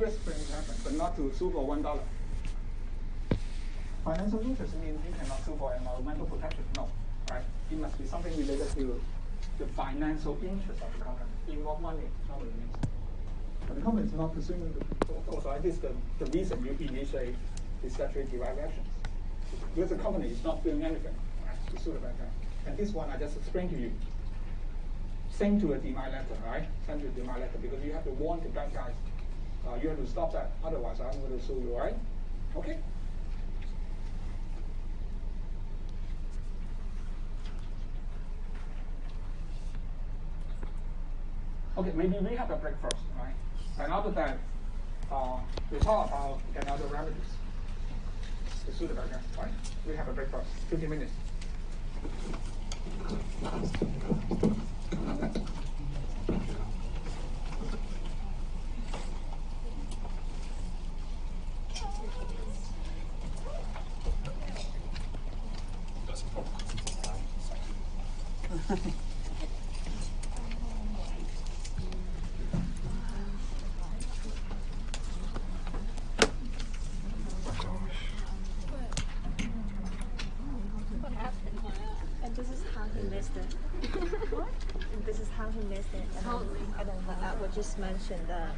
risk things happen, but not to sue for $1. Financial interest means you cannot sue for environmental protection. No, right? It must be something related to the financial interest of the company. Involve money normally means. But the company is not pursuing also this is the reason you initiate the statutory derived actions. Because the company is not doing anything, right, to sue the bad guy. And this one I just explained to you. Send to a demand letter, right? Send to a demand letter because you have to warn the bad guys. You have to stop that. Otherwise, I'm going to sue you, right? Okay. Okay, maybe we have a break first, right? And after that, we talk about another remedies to sue the bad guys, right? We have a break first, 50 minutes. And this is how he missed it. What? And this is how he missed it. And totally. And then I would just mention the.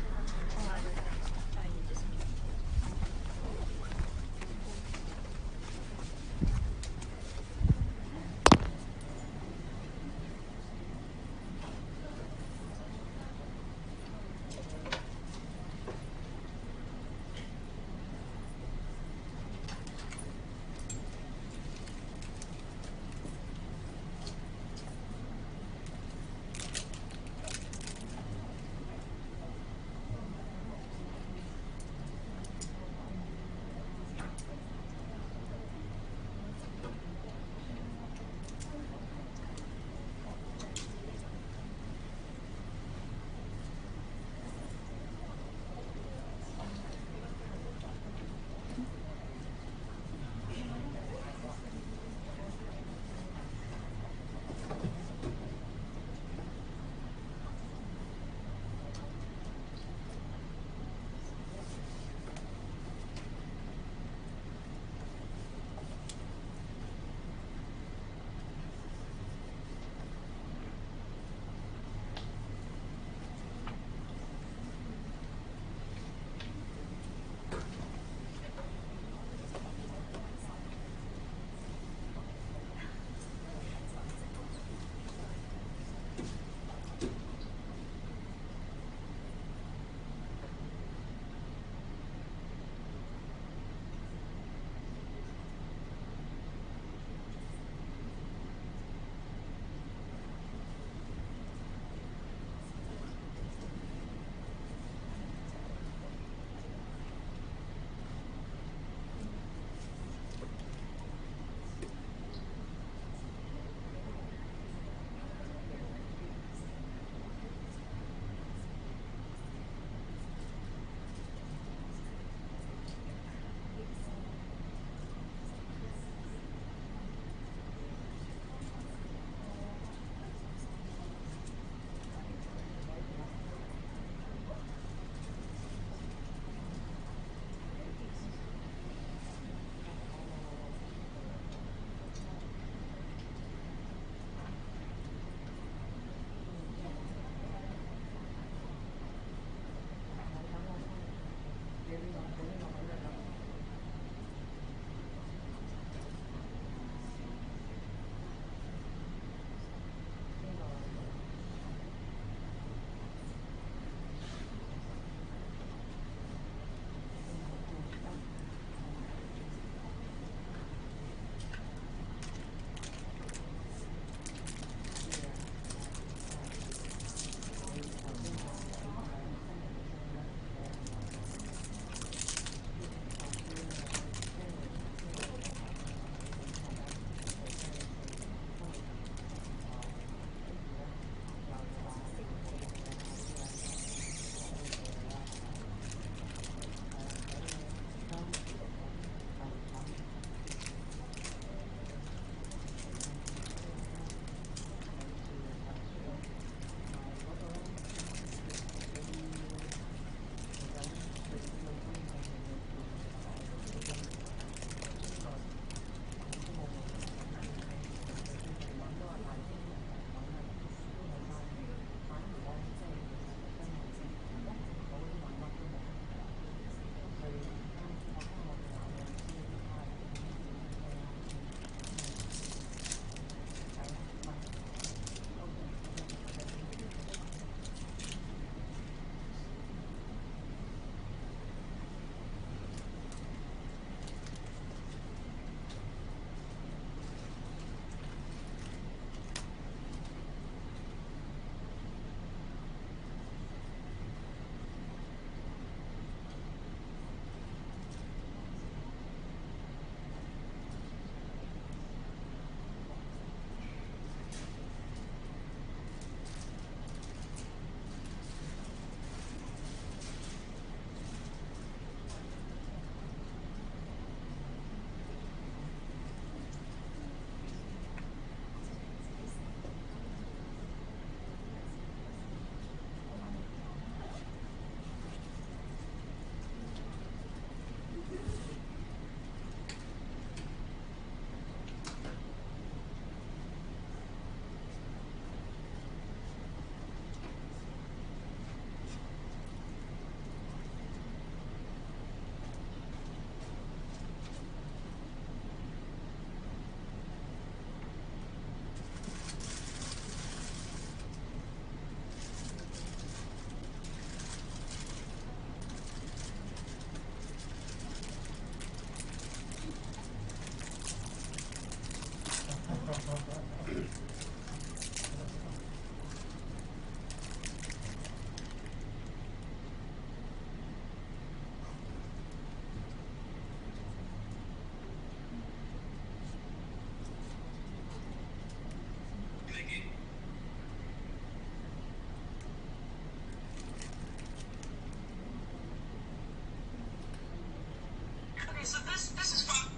Okay, so this is fun.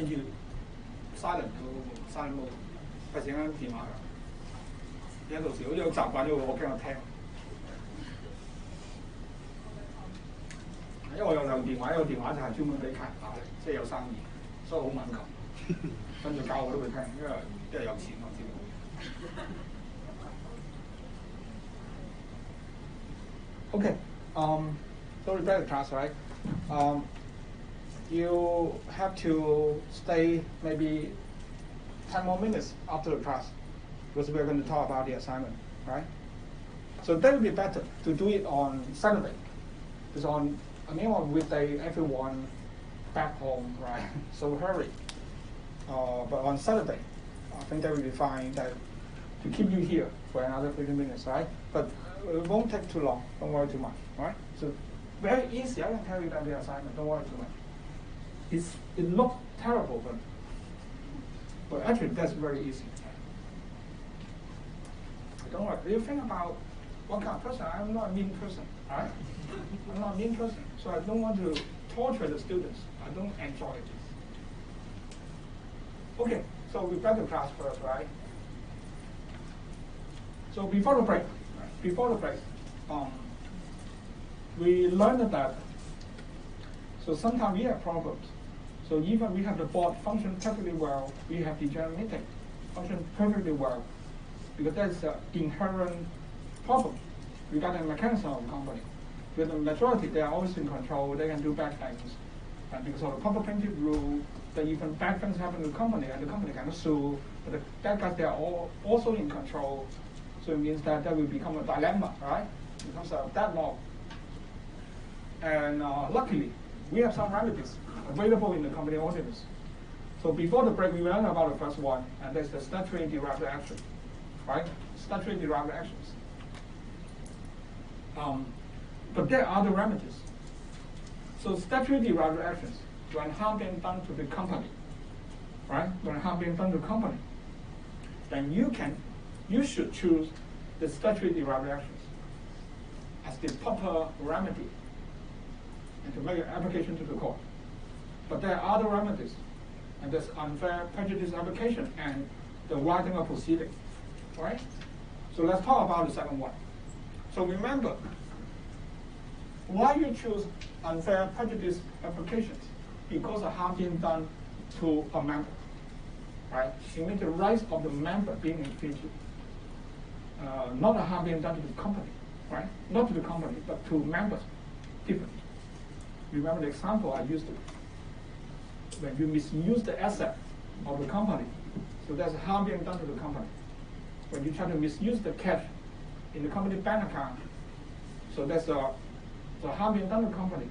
跟住 silent 到 silent mode，費事啱電話㗎。而家到時好似好習慣咗，我驚我聽。因為我有兩個電話，一個電話就係專門俾客人打嘅，即係有生意，所以好敏感。跟住教我都會聽，因為有錢我知道。Okay, so we back to class, right? You have to stay maybe 10 more minutes after the class because we're going to talk about the assignment, right? So that would be better to do it on Saturday. Because on a normal weekday, everyone back home, right? So hurry. But on Saturday, I think that would be fine to keep you here for another 15 minutes, right? But it won't take too long. Don't worry too much, right? So very easy. I can tell you that the assignment. Don't worry too much. It looks terrible, but actually that's very easy. Don't worry. You think about what kind of person. I'm not a mean person, right? I'm not a mean person, so I don't want to torture the students. I don't enjoy this. Okay, so we back to class first, right? So before the break, we learned that. So sometimes we have problems. So even we have the board function perfectly well, we have the general meeting function perfectly well, because that's an inherent problem regarding the mechanism of the company. With the majority, they are always in control, they can do bad things. And because of the public plaintiff rule, that even bad things happen to the company and the company cannot sue, but the bad guys, they are all also in control. So it means that will become a dilemma, right? It becomes a deadlock. And luckily, we have some remedies available in the company ordinance. So before the break, we learned about the first one, and that's the statutory derived action, right? Statutory derived actions. But there are other remedies. So statutory derived actions, when harm being done to the company, right? When harm being done to the company, then you should choose the statutory derived actions as the proper remedy and to make an application to the court. But there are other remedies, and there's unfair prejudice application and the writing of proceeding, right? So let's talk about the second one. So remember, why you choose unfair prejudice applications? Because of harm being done to a member, right? You mean the rights of the member being infringed, not a harm being done to the company, right? Not to the company, but to members, different. Remember the example I used when you misuse the asset of the company, so there's harm being done to the company. When you try to misuse the cash in the company bank account, so that's the harm being done to the company.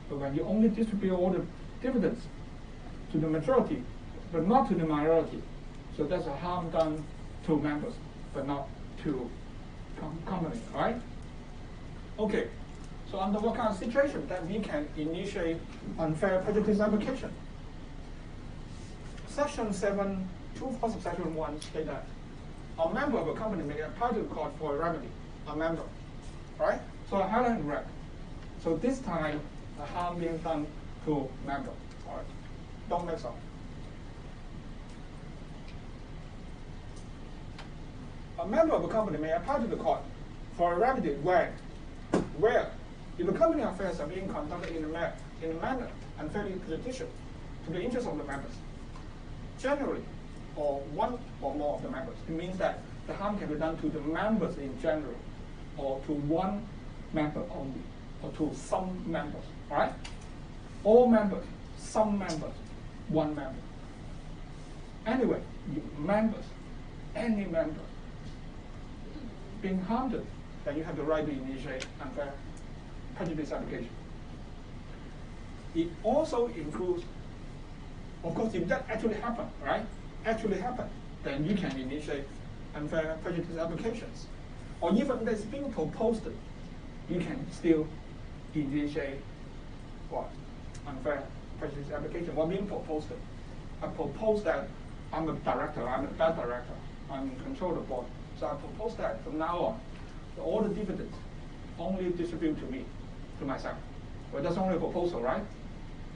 But when you only distribute all the dividends to the majority, but not to the minority, so that's a harm done to members, but not to company, right? Okay, so under what kind of situation that we can initiate unfair prejudice application? Section 724 subsection 1 states that a member of a company may apply to the court for a remedy, a member, right? So I highlight in red. So this time, the harm being done to member, all right? Don't mix up. A member of a company may apply to the court for a remedy where if the company affairs are being conducted in a manner unfairly prejudicial to the interests of the members, generally, or one or more of the members. It means that the harm can be done to the members in general, or to one member only, or to some members, right? All members, some members, one member. Anyway, members, any member being harmed, then you have the right to initiate unfair prejudice application. It also includes, of course, if that actually happened, right? Actually happened, then you can initiate unfair prejudice applications. Or even if it's being proposed, you can still initiate what? Unfair prejudice application. What being proposed? I propose that I'm a director, I'm a bad director, I'm in control of the board. So I propose that from now on, all the dividends only distribute to me, to myself. Well, that's only a proposal, right?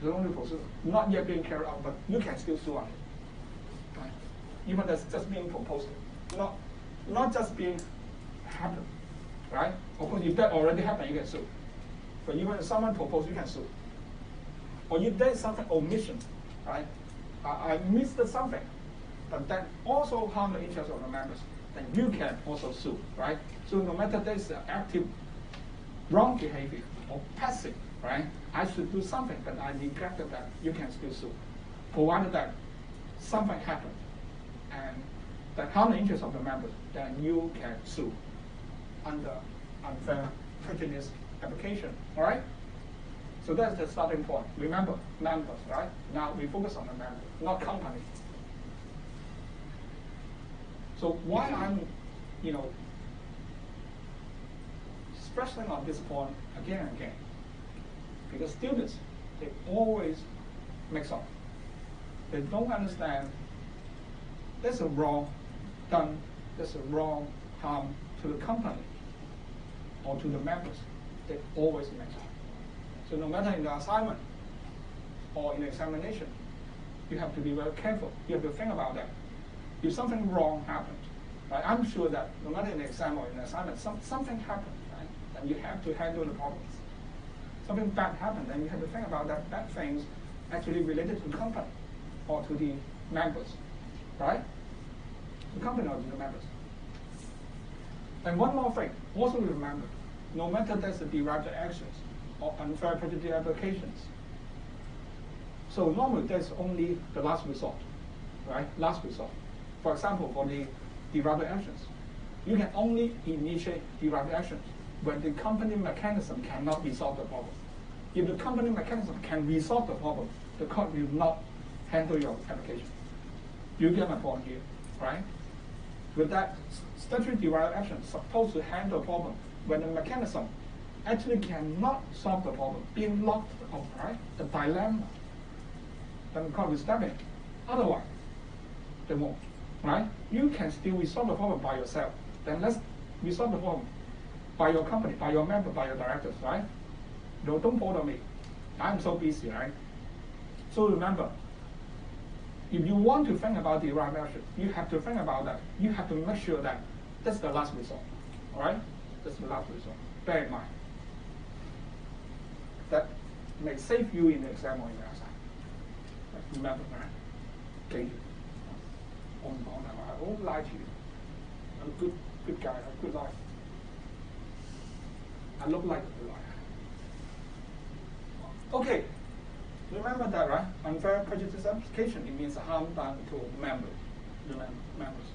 It's only proposal, not yet being carried out, but you can still sue on it. Right? Even that's just being proposed, not just being happened. Right? Of course, if that already happened, you can sue. But even if someone proposed, you can sue. Or if there's something omission, right? I missed something, but that also harm the interest of the members, then you can also sue, right? So no matter there's active wrong behavior or passive, right? I should do something, but I neglected that, you can still sue. Provided that something happened and that harm the interest of the members, then you can sue under unfair prejudice application, all right? So that's the starting point. Remember, members, right? Now we focus on the members, not company. So why I'm, stressing on this point again and again, because students, they always mix up. They don't understand there's a wrong done, there's a wrong harm to the company or to the members. They always mix up. So no matter in the assignment or in the examination, you have to be very careful. You have to think about that. If something wrong happened, right, I'm sure that no matter in the exam or in the assignment, something happened, right, and you have to handle the problems. Something bad happened, then you have to think about that bad things actually related to the company or to the members, right? The company or to the members. And one more thing, also remember, no matter there's the derived actions or unfair prejudice applications. So normally there's only the last resort, right? Last resort. For example, for the derived actions, you can only initiate derived actions when the company mechanism cannot resolve the problem. If the company mechanism can resolve the problem, the court will not handle your application. You get my point here, right? With that, statutory derived action is supposed to handle the problem when the mechanism actually cannot solve the problem, being locked up, right? The dilemma. Then the court will step in. Otherwise, they won't, right? You can still resolve the problem by yourself. Then let's resolve the problem by your company, by your member, by your directors, right? No, don't bother me. I'm so busy, right? So remember, if you want to think about derived action, you have to think about that. You have to make sure that that's the last resort, all right? That's the last resort. Bear in mind. That may save you in the exam or in the assignment. Remember, right? Thank you. I won't lie to you. I'm a good guy, I have a good life. I look like a good life. Okay, remember that, right? Unfair prejudice application, it means harm done to members. Remember, members.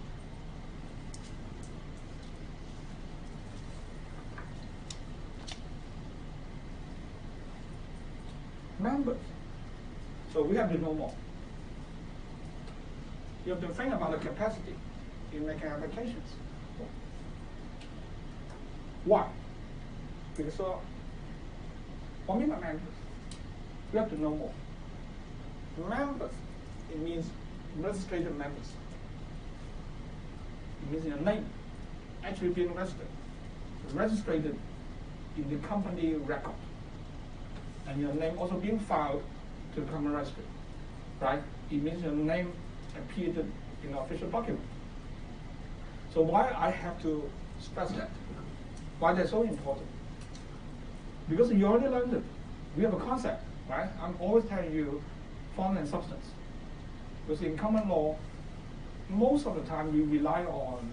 Members. So we have to know more. You have to think about the capacity in making applications. Why? Because for me, my members, you have to know more. Members, it means registered members. It means your name actually being registered in the company record. And your name also being filed to the company registry, right? It means your name appeared in the official document. So why I have to stress that? Why they're so important? Because you already learned it. We have a concept, right? I'm always telling you form and substance. Because in common law, most of the time we rely on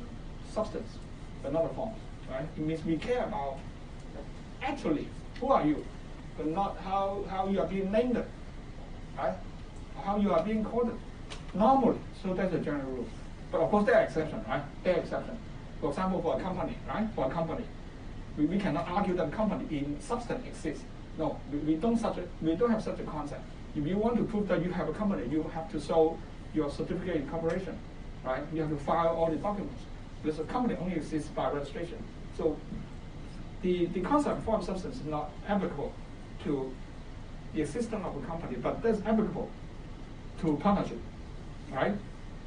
substance, but not the form, right? It means we care about actually who are you, but not how you are being named, right? How you are being coded. Normally, so that's the general rule. But of course there are exceptions, right? There are exceptions. For example, for a company, right? For a company, we cannot argue that company in substance exists. No, we don't have such a concept. If you want to prove that you have a company, you have to show your certificate of incorporation, right? You have to file all the documents. Because a company only exists by registration. So the concept of form substance is not applicable to the existence of a company, but that's applicable to partnership, right?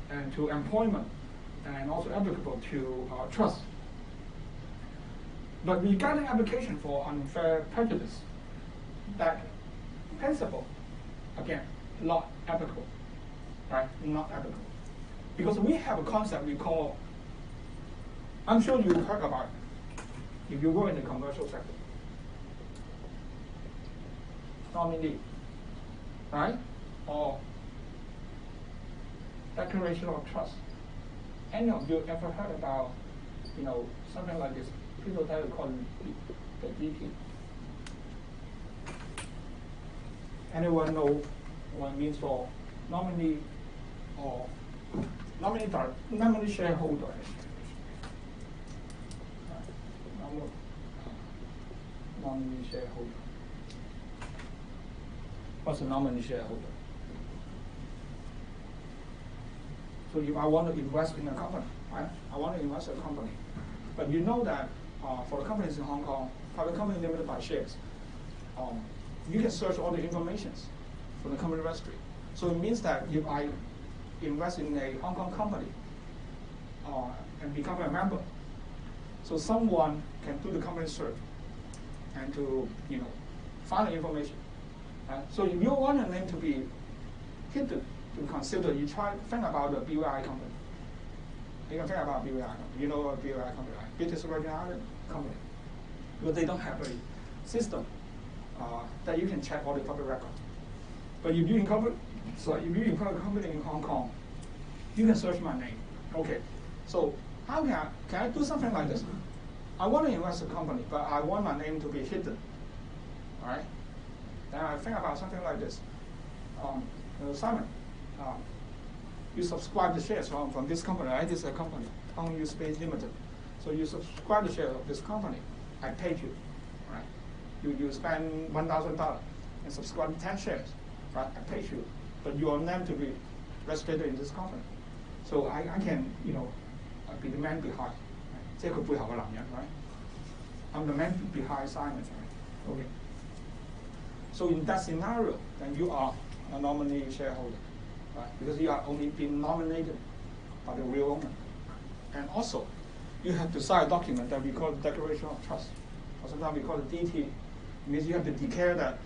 And to employment, and also applicable to trust. But regarding application for unfair prejudice, that principle again, not applicable, right? Not applicable. Because we have a concept we call, I'm sure you heard about it if you work in the commercial sector. Nominee, right? Or declaration of trust. Any of you ever heard about, something like this? People tend to call it the DT. Anyone know what it means for nominee or nominee shareholder? Nominee shareholder. What's a nominee shareholder? So if I want to invest in a company, right? I want to invest in a company. But you know that for the companies in Hong Kong, private company limited by shares, you can search all the information from the company registry. So it means that if I invest in a Hong Kong company and become a member, so someone can do the company search and to find the information. So if you want a name to be hidden, to consider, you try to think about the BVI company. You can think about BVI company. You know a BVI company, right? British Virgin Island company. Because they don't have a system that you can check all the public record. But if you include a company in Hong Kong, you can search my name. Okay. So how can I do something like this? I want to invest in a company, but I want my name to be hidden. All right? Then I think about something like this. Simon, you subscribe the shares from this company, right? This is a company, Hong Yu Space Limited. So you subscribe the shares of this company. I paid you, right? You spend $1,000 and subscribe 10 shares, right? I paid you, but your name to be registered in this company. So I can, be the man behind. Right? I'm the man behind Simon, right? Okay. So in that scenario, then you are a nominee shareholder, right? Because you are only being nominated by the real owner. And also, you have to sign a document that we call the Declaration of Trust, or sometimes we call it DT. It means you have to declare that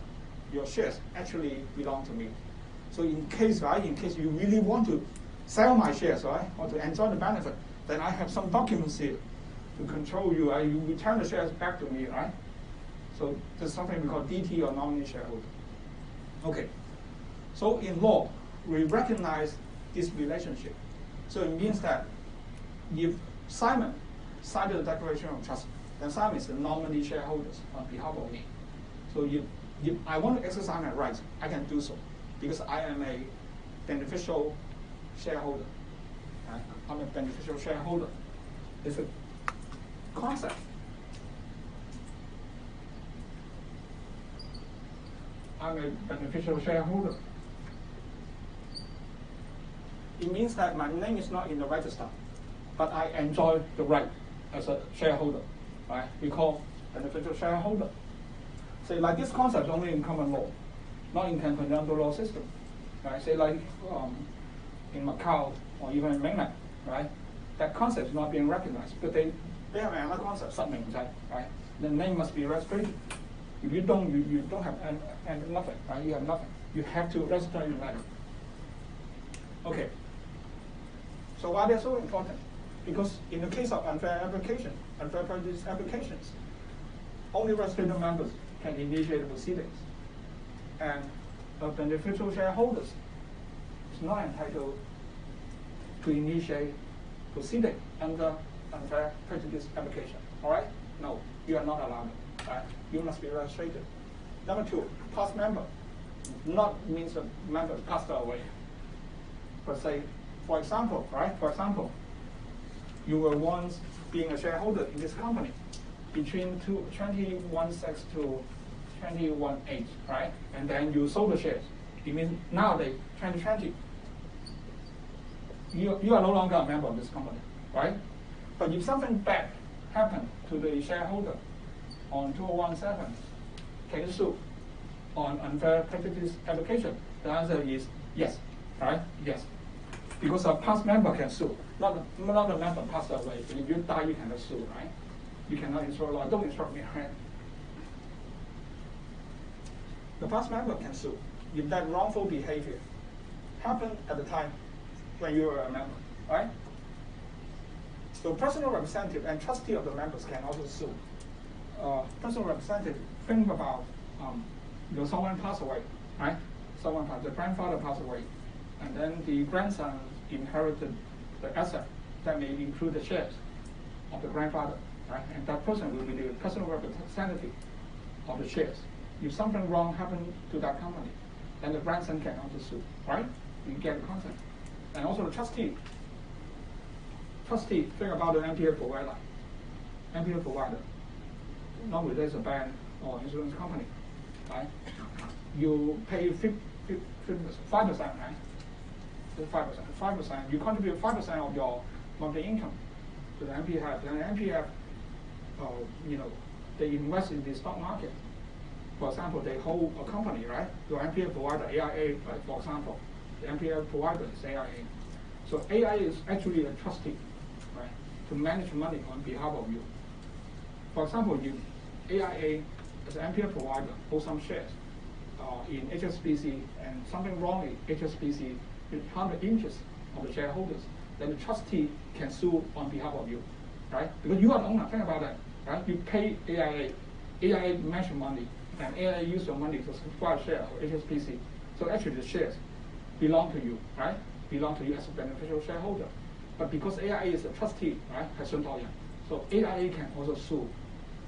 your shares actually belong to me. So in case you really want to sell my shares, right, or to enjoy the benefit, then I have some documents here to control you. You return the shares back to me, right? So there's something we call DT or nominee shareholder. Okay. So in law, we recognize this relationship. So it means that if Simon signed the Declaration of Trust, then Simon is the nominee shareholder on behalf of me. So if I want to exercise my rights, I can do so because I am a beneficial shareholder. Right? I'm a beneficial shareholder. It's a concept. I'm a beneficial shareholder. It means that my name is not in the register, but I enjoy the right as a shareholder. Right? We call beneficial shareholder. Say like this concept is only in common law, not in continental law system. Right? Say like in Macau or even in mainland, right? That concept is not being recognized, but they have another concept, right? The name must be registered. If you don't, you don't have nothing, right? You have nothing. You have to register your name. Okay. So why they're so important? Because in the case of unfair prejudice applications, only registered members can initiate the proceedings, and beneficial shareholders is not entitled to initiate proceeding under unfair prejudice application. All right? No, you are not allowed. Right? You must be registered. Number two, past member. Not means the member passed away. But say, for example, right? For example, you were once being a shareholder in this company between 21.6 to 21.8, right? And then you sold the shares. It means nowadays, 2020, you are no longer a member of this company, right? But if something bad happened to the shareholder on 2017, can you sue on unfair prejudice application? The answer is yes, right? Yes. Because a past member can sue. Not a member passed away. If you die, you cannot sue, right? You cannot instruct law. Don't instruct me, right? The past member can sue. if that wrongful behavior happened at the time when you were a member, right? So personal representative and trustee of the members can also sue. Personal representative, think about someone passed away, right? The grandfather passed away, and then the grandson inherited the asset that may include the shares of the grandfather, right? And that person will be the personal representative of the shares. If something wrong happened to that company, then the grandson can also sue, right? You get the concept. And also the trustee. Trustee, think about the MPF provider. MPF provider. Normally there's a bank or insurance company, right? You pay 5%, right? 5%. You contribute 5% of your monthly income to the MPF. And the MPF, they invest in the stock market. For example, they hold a company, right? Your MPF provider, AIA, right? For example, the MPF provider is AIA. So AIA is actually a trustee, right? To manage money on behalf of you. For example, you AIA as an MPF provider hold some shares in HSBC, and something wrong in HSBC, you harm the interest of the shareholders, then the trustee can sue on behalf of you, right? Because you are the owner. Think about that, right? You pay AIA, AIA manage money, and AIA use your money to subscribe share of HSBC. So actually the shares belong to you, right? Belong to you as a beneficial shareholder. But because AIA is a trustee, right? So AIA can also sue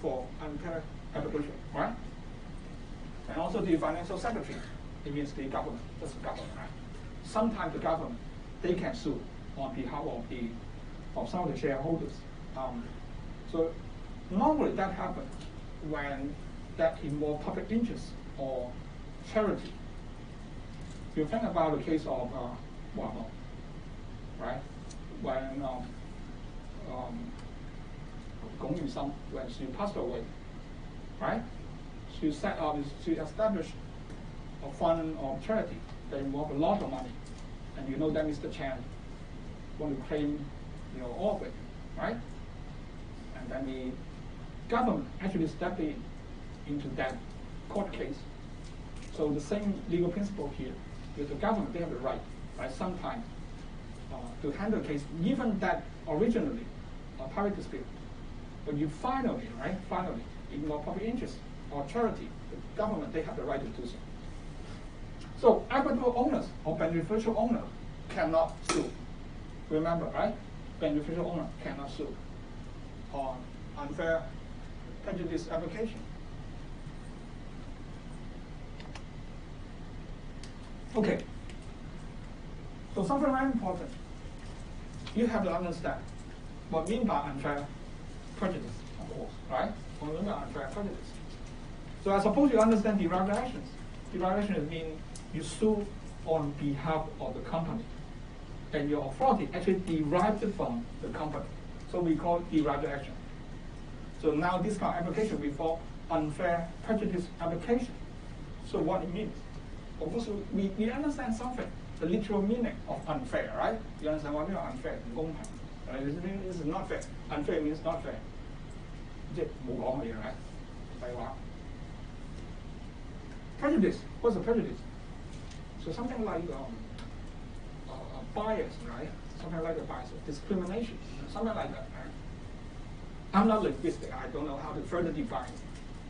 for unfair application, right? And also the financial secretary, it means the government, just the government, right? Sometimes the government, they can sue on behalf of some of the shareholders. So normally that happens when that involves public interest or charity. You think about the case of Wamo, right? When Gong Yusam, when she passed away, right? She established a fund of charity that involved a lot of money, and you know that Mr. Chan want to claim, all of it, right? And then the government actually stepped into that court case. So the same legal principle here, with the government, they have the right, sometimes to handle a case, even that originally a private dispute. But you finally ignore public interest or charity, the government, they have the right to do so. So equitable owners or beneficial owner cannot sue. Remember, right? Beneficial owner cannot sue on unfair prejudice application. Okay. So something very important. You have to understand what we mean by unfair prejudice, of course, right? What we mean by unfair prejudice. So I suppose you understand derived actions. Derived actions mean you sue on behalf of the company, and your authority actually derived from the company. So we call it derived action. So now this kind of application we call unfair prejudice application. So what it means? Of course, we understand something, the literal meaning of unfair, right? You understand what I mean by unfair? 唔公平. This is not fair. Unfair means not fair. 即係冇講嘅嘢，係廢話。Prejudice. What's a prejudice? So something like bias, right? Something like a bias, discrimination, something like that, right? I'm not linguistic. I don't know how to further define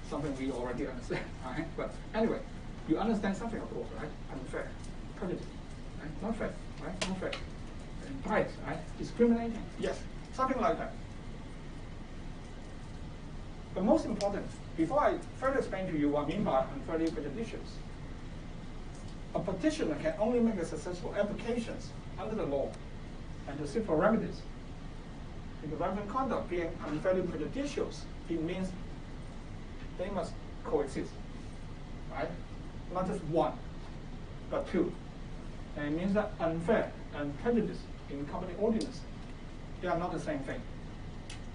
something we already understand, right? But anyway, you understand something, of course, right? Unfair, prejudice, right? Not fair, right? Not fair. And bias, right? Discriminating, yes, something like that. But most important, before I further explain to you what I mean by unfairly prejudicious, a petitioner can only make a successful applications under the law and to seek for remedies. In the relevant conduct being unfairly prejudicious, it means they must coexist, right? Not just one, but two. And it means that unfair and prejudice in company ordinance, they are not the same thing.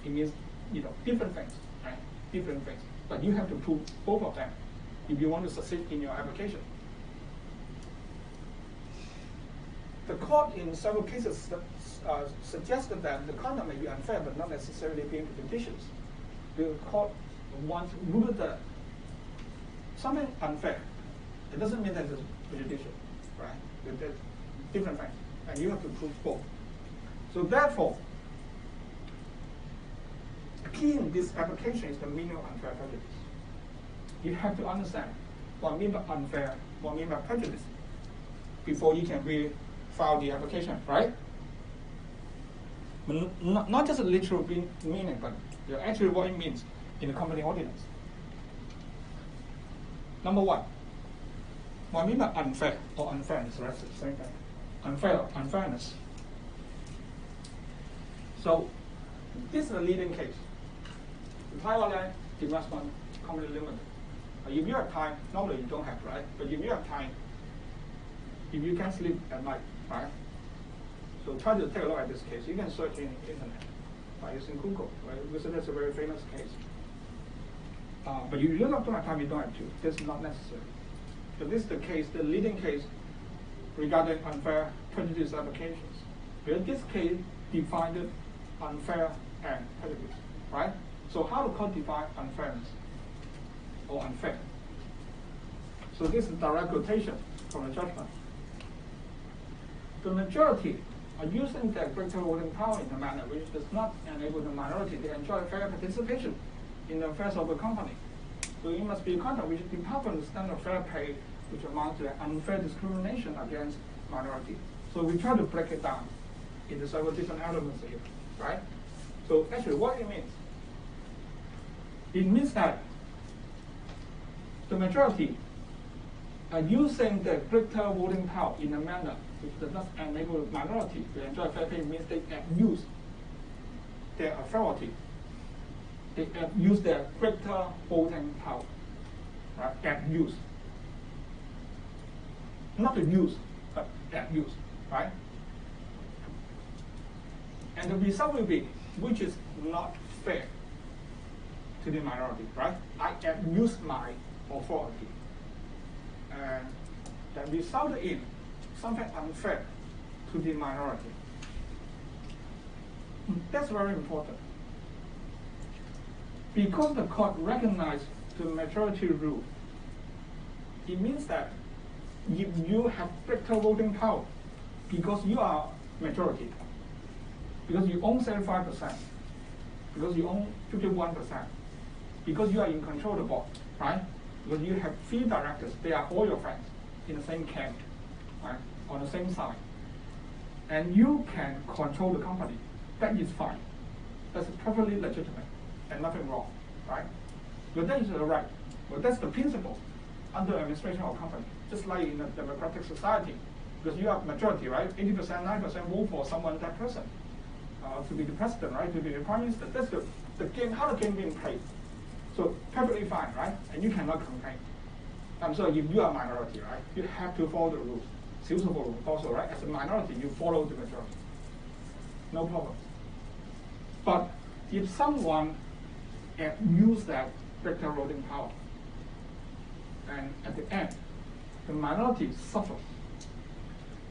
It means, different things, right? Different things. But you have to prove both of them if you want to succeed in your application. The court in several cases suggested that the conduct may be unfair but not necessarily being prejudicious. The court once ruled that something unfair, it doesn't mean that it's prejudicial, right? They're different things, and you have to prove both. So therefore, the key in this application is the meaning of unfair prejudice. You have to understand what I mean by unfair, what I mean by prejudice, before you can really file the application, right? Not just a literal meaning, but actually what it means in the company ordinance. Number one, what I mean by unfair or unfairness, right? It's the same thing. Unfair or unfairness. So this is a leading case. The Taiwan Land Investment Company Limited. If you have time, normally you don't have, right? But if you have time, if you can sleep at night, right? So try to take a look at this case. You can search in the internet by using Google, right? Because that's a very famous case. But if you don't have time, you don't have to. This is not necessary. So this is the case, the leading case regarding unfair prejudice applications. Because this case defined unfair and prejudice, right? So how to define unfairness or unfair? So this is direct quotation from the judgment. The majority are using their greater voting power in a manner which does not enable the minority to enjoy fair participation in the affairs of the company. So it must be a conduct which depart from the standard of fair pay, which amounts to unfair discrimination against minority. So we try to break it down into several different elements here, right? So actually what it means that the majority are using their greater voting power in a manner which does not enable the minority to enjoy fair pay. Means they abuse their authority. They abuse their greater voting power, right? Abuse. Not to use, but abuse, right? And the result will be, which is not fair to the minority, right? I abuse my authority. And that resulted in something unfair to the minority. That's very important. Because the court recognized the majority rule, it means that if you have greater voting power, because you are majority, because you own 75%, because you own 51%, because you are in control of the board, right? Because you have 3 directors, they are all your friends in the same camp, right? On the same side. And you can control the company. That is fine. That's perfectly legitimate and nothing wrong, right? But that is the right. But that's the principle under administration of a company. Just like in a democratic society, because you have majority, right? 80%, 9% vote for someone, that person, to be the president, right? To be the prime minister. That's the game, how the game being played. So perfectly fine, right? And you cannot complain. So if you are a minority, right, you have to follow the rules. 少數部 also, right? As a minority, you follow the majority. No problem. But if someone abuse that greater voting power, and at the end, the minority suffers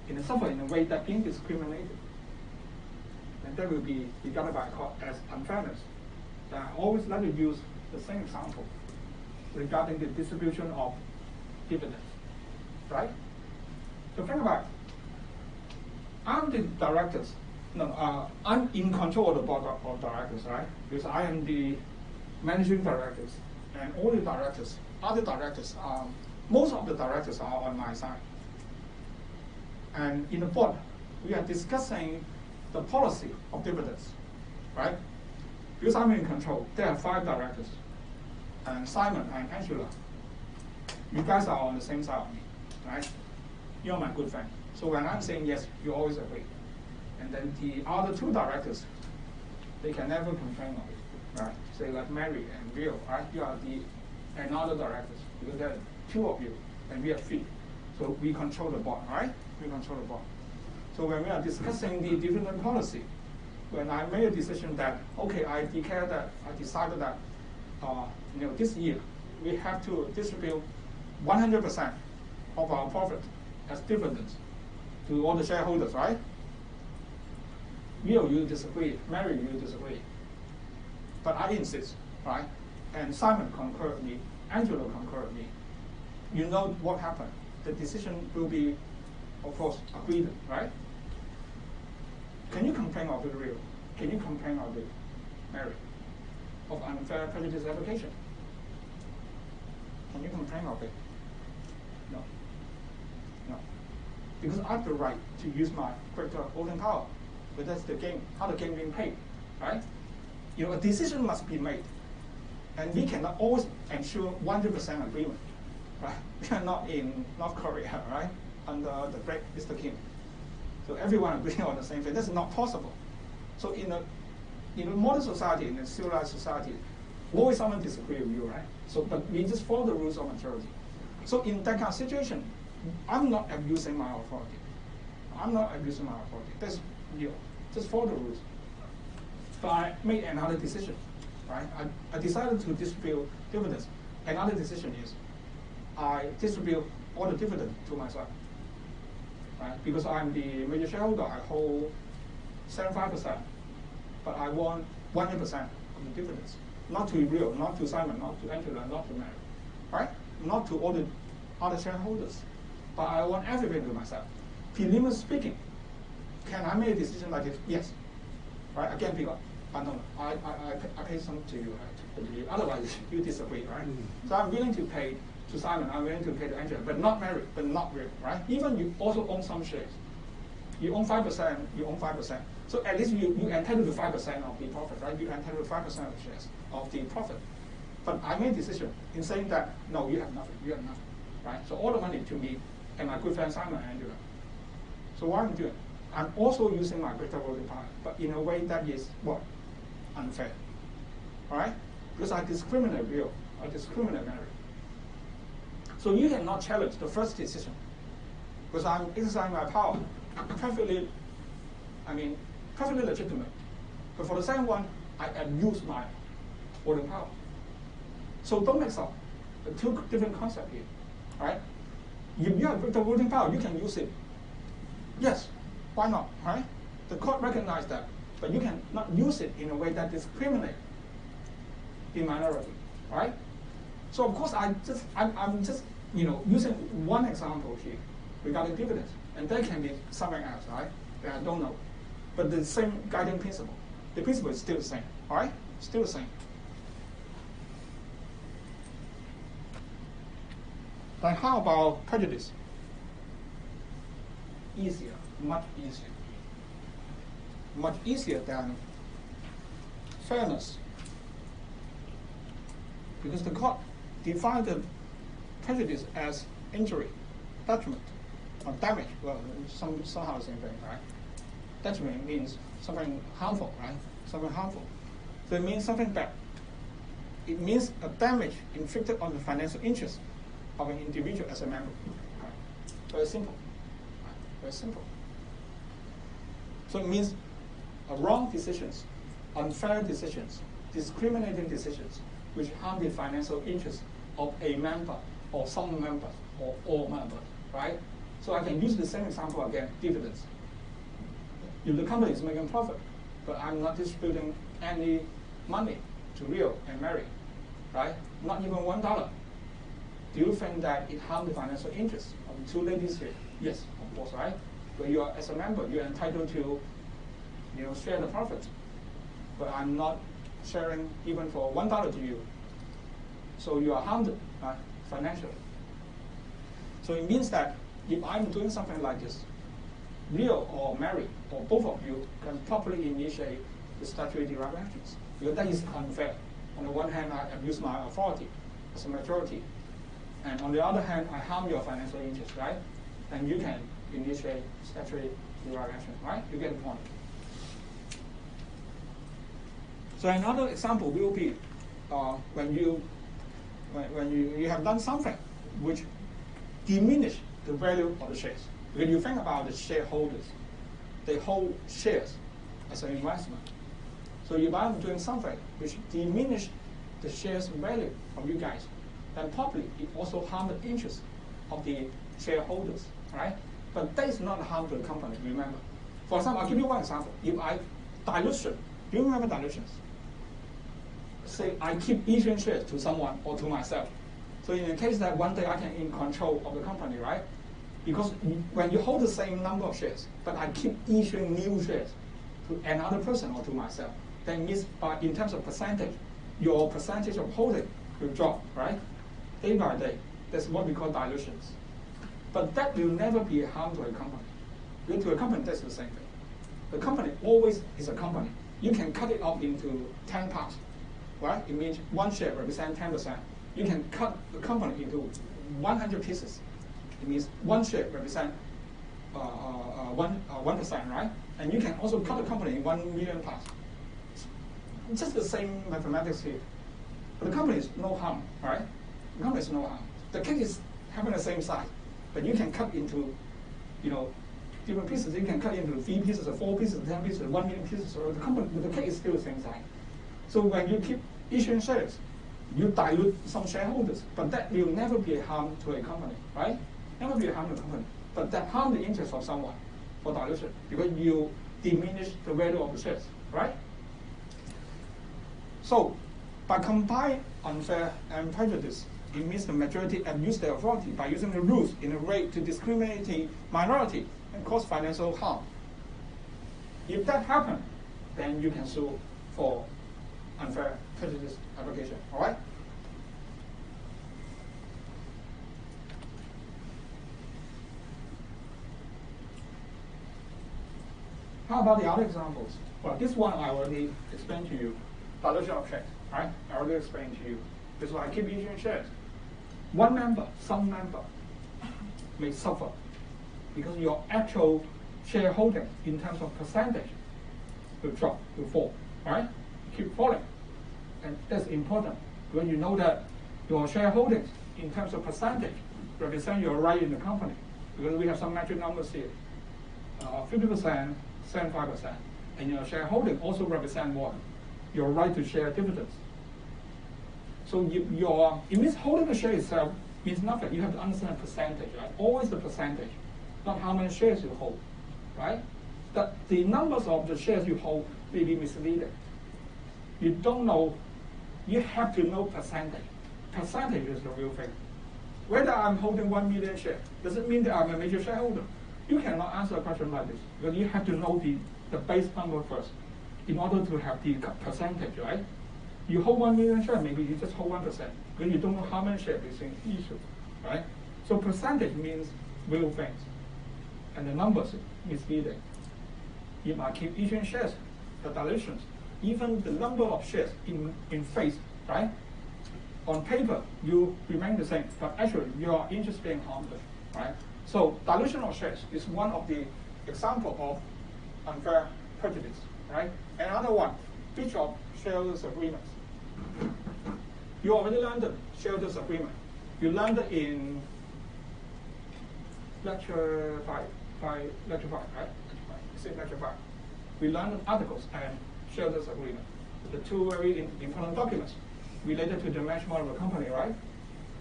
in a way that being discriminated, and that will be regarded by a court as unfairness. I always like to use the same example regarding the distribution of dividends, right? So think about it. I'm the directors. I'm in control of the board of directors, right? Because I am the managing directors, and all the directors, other directors, most of the directors are on my side. And in the board, we are discussing the policy of dividends, right? Because I'm in control, there are 5 directors, and Simon and Angela, you guys are on the same side of me, right? You're my good friend. So when I'm saying yes, you always agree. And then the other 2 directors, they can never complain of it, right? Say like Mary and Bill, right? You are the another directors, because there are 2 of you, and we are 3. So we control the board, right? We control the board. So when we are discussing the dividend policy, when I made a decision that, okay, I decided that, this year we have to distribute 100% of our profit as dividends to all the shareholders, right? Will, you disagree. Mary, you disagree. But I insist, right? And Simon concurred with me. Angela concurred with me. You know what happened? the decision will be, of course, agreed, right? Can you complain of the real? Can you complain of the merit of unfair prejudice application? Can you complain of it? No. No. Because I have the right to use my greater voting power. But that's the game, how the game being played, right? You know, a decision must be made. And we cannot always ensure 100% agreement, right? We are not in North Korea, right? Under the great Mr. Kim. So everyone agreeing on the same thing. That's not possible. So in a modern society, in a civilized society, always someone disagree with you, right? So, but we just follow the rules of majority. So in that kind of situation, I'm not abusing my authority. I'm not abusing my authority. That's real. Just follow the rules. But I made another decision, right? I decided to distribute dividends. Another decision is I distribute all the dividend to myself, right? Because I'm the major shareholder, I hold 75%, but I want 100% of the dividends. Not to Rio, not to Simon, not to Angela, not to Mary, right? Not to all the other shareholders, but I want everything to myself. Preliminary speaking, can I make a decision like this? Yes, right? Again, because no, I pay some to you, right? Otherwise you disagree, right? So I'm willing to pay to Simon, I'm willing to pay to Angela, but not Mary, but not Rio, right? Even you also own some shares. You own 5%, you own 5%. So at least you entitled to 5% of the profit, right? You entitled to 5% of the shares of the profit. But I made a decision in saying that, no, you have nothing, right? So all the money to me and my good friend Simon and Angela. So what I'm doing, I'm also using my greater voting power, but in a way that is what? Unfair, all right? Because I discriminate Rio, I discriminate Mary. So you cannot challenge the first decision, because I'm exercising my power perfectly legitimate. But for the second one, I abuse my voting power. So don't mix up the two different concepts here, right? If you have greater voting power, you can use it. Yes, why not, right? The court recognized that, but you cannot use it in a way that discriminates the minority, right? So of course, I'm just using one example here regarding dividends, and there can be something else, right? That I don't know, but the same guiding principle. The principle is still the same, all right? Still the same. Then how about prejudice? Easier, much easier. Much easier than fairness. Because the court defined the prejudice as injury, detriment, or damage. Well, somehow the same thing, right? Detriment means something harmful, right? Something harmful. So it means something bad. It means a damage inflicted on the financial interest of an individual as a member. Right? Very simple. Right? Very simple. So it means wrong decisions, unfair decisions, discriminating decisions, which harm the financial interest of a member, or some members, or all members, right? So I can use the same example again, dividends. If the company is making profit, but I'm not distributing any money to Rio and Mary, right? Not even $1. Do you think that it harmed the financial interest of the two ladies here? Yes, of course, right? But you are, as a member, you're entitled to, share the profit. But I'm not sharing even for $1 to you. So you are harmed, right, financially. So it means that if I'm doing something like this, Rio or Mary or both of you can properly initiate the statutory derived actions, because that is unfair. On the one hand, I abuse my authority as a majority, and on the other hand, I harm your financial interest, right? And you can initiate statutory derived action, right? You get the point. So another example will be when you have done something which diminish the value of the shares. When you think about the shareholders, they hold shares as an investment. So if I'm doing something which diminish the shares value of you guys, then probably it also harm the interest of the shareholders, right? But that is not harm to the company, remember. For example, I'll give you one example. If dilution, do you remember dilutions? Say I keep issuing shares to someone or to myself. So in the case that one day I can in control of the company, right? Because when you hold the same number of shares, but I keep issuing new shares to another person or to myself, then means in terms of percentage, your percentage of holding will drop, right? Day by day. That's what we call dilutions. But that will never be a harm to a company. Because to a company, that's the same thing. The company always is a company. You can cut it up into 10 parts, right? It means one share represents 10%. You can cut the company into 100 pieces. It means one share represents 1%, right? And you can also cut the company in 1 million parts. It's just the same mathematics here. But the company is no harm, right? The company is no harm. The cake is having the same size, but you can cut into, different pieces. You can cut into 3 pieces, or 4 pieces, 10 pieces, 1 million pieces. Or the cake is still the same size. So when you keep issuing shares, you dilute some shareholders, but that will never be a harm to a company, right? Never be a harm to a company. But that harm the interest of someone for dilution because you diminish the value of the shares, right? So by combining unfair and prejudice, it means the majority abuse their authority by using the rules in a way to discriminate the minority and cause financial harm. If that happens, then you can sue for unfair prejudice application, all right? How about the other examples? Well, this one I already explained to you, dilution of shares, right? I already explained to you. This is why I keep issuing shares. Some member may suffer because your actual shareholding in terms of percentage will drop, will fall, right? Keep falling. And that's important when you know that your shareholdings in terms of percentage represent your right in the company. Because we have some magic numbers here. 50%, 75%. And your shareholding also represent what? Your right to share dividends. So it means holding the share itself means nothing. You have to understand percentage, right? Always the percentage, not how many shares you hold, right? That the numbers of the shares you hold may be misleading. You don't know, you have to know percentage. Percentage is the real thing. Whether I'm holding 1 million shares, does it mean that I'm a major shareholder? You cannot answer a question like this because you have to know the base number first in order to have the percentage, right? You hold 1 million shares, maybe you just hold 1%, because you don't know how many shares is in issue, right? So percentage means real things, and the numbers misleading. If I keep issuing shares, the dilutions, even the number of shares in face, right? On paper, you remain the same, but actually your interest being harmed, right? So dilution of shares is one of the example of unfair prejudice, right? Another one, breach of shareholders agreements. You already learned the shareholders agreement. You learned it in lecture 5, right? Lecture 5. It's in lecture 5. We learned articles and shareholders agreement, the two very important documents related to the management of a company, right?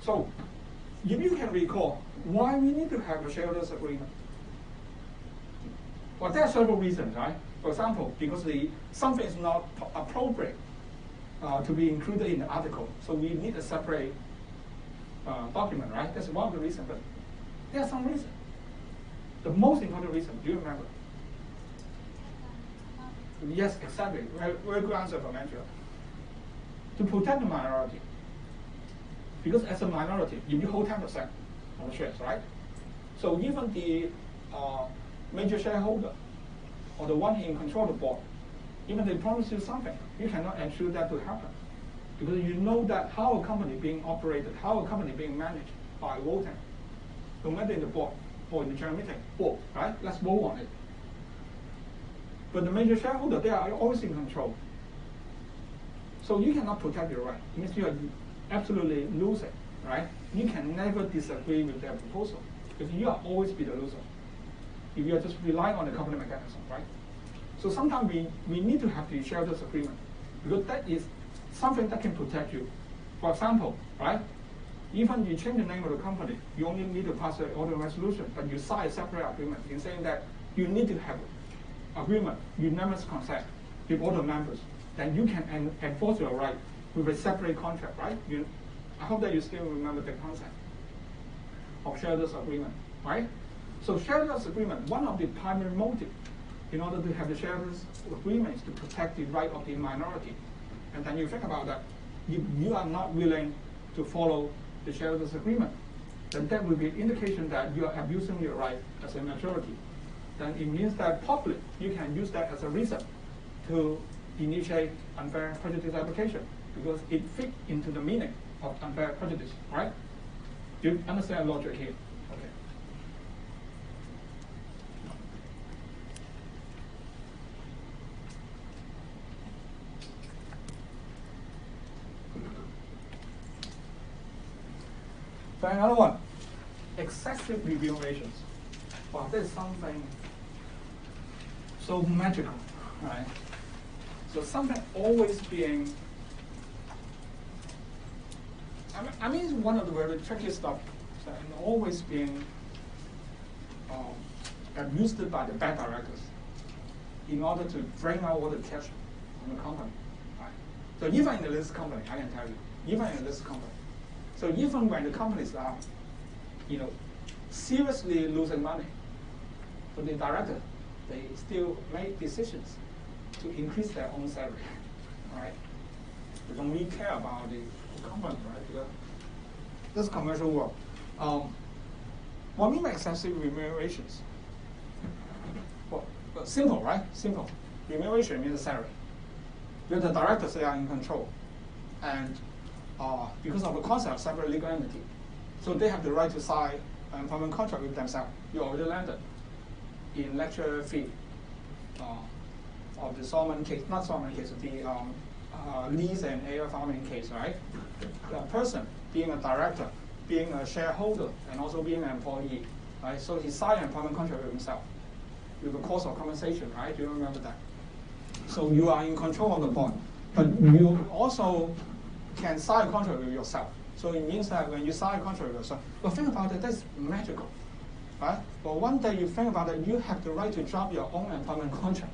So if you can recall why we need to have a shareholders agreement. Well, there are several reasons, right? For example, because something is not appropriate to be included in the article, so we need a separate document, right? That's one of the reasons, but there are some reasons. The most important reason, do you remember? Yes, exactly. Very good answer from Andrew. To protect the minority. Because as a minority, if you hold 10% of the shares, right? So even the major shareholder or the one in control of the board, even they promise you something, you cannot ensure that to happen. Because you know that how a company being operated, how a company being managed by voting, no matter in the board or in the general meeting, vote, right? Let's vote on it. But the major shareholder, they are always in control. So you cannot protect your right. It means you are absolutely losing, right? You can never disagree with their proposal because you are always be the loser if you are just relying on the company mechanism, right? So sometimes we need to have the shareholders agreement because that is something that can protect you. For example, right? Even you change the name of the company, you only need to pass an order resolution, but you sign a separate agreement in saying that you need to have agreement, unanimous consent with all the members. Then you can enforce your right with a separate contract, right? I hope that you still remember the concept of shareholders agreement, right? So shareholders agreement, one of the primary motives in order to have the shareholders agreement is to protect the right of the minority. And then you think about that, if you are not willing to follow the shareholders agreement, then that will be an indication that you are abusing your right as a majority. Then it means that public, you can use that as a reason to initiate unfair prejudice application because it fits into the meaning of unfair prejudice, right? Do you understand logic here? Okay. So another one, excessive remunerations. Wow, there's something so magical, right? So something always being, I mean, it's one of the very tricky stuff, and always being abused by the bad directors in order to drain out all the cash from the company, right? So even in a listed company, I can tell you, even in a listed company, so even when the companies are, seriously losing money, so the director, they still make decisions to increase their own salary, right? They don't really care about the company, right? Because this is commercial world. What I mean by excessive remunerations? Well, simple, right? Simple. Remuneration means salary. Because the directors, they are in control. And because of the concept of separate legal entity, so they have the right to sign an employment contract with themselves. You already landed in lecture 3 of the Solomon case, not Solomon case, the lease and air farming case, right? The person being a director, being a shareholder, and also being an employee, right? So he signed an employment contract with himself with the cost of compensation, right? Do you remember that? So you are in control of the bond, but you also can sign a contract with yourself. So it means that when you sign a contract with yourself, but think about it, that's magical, right? But one day you think about it, you have the right to drop your own employment contract.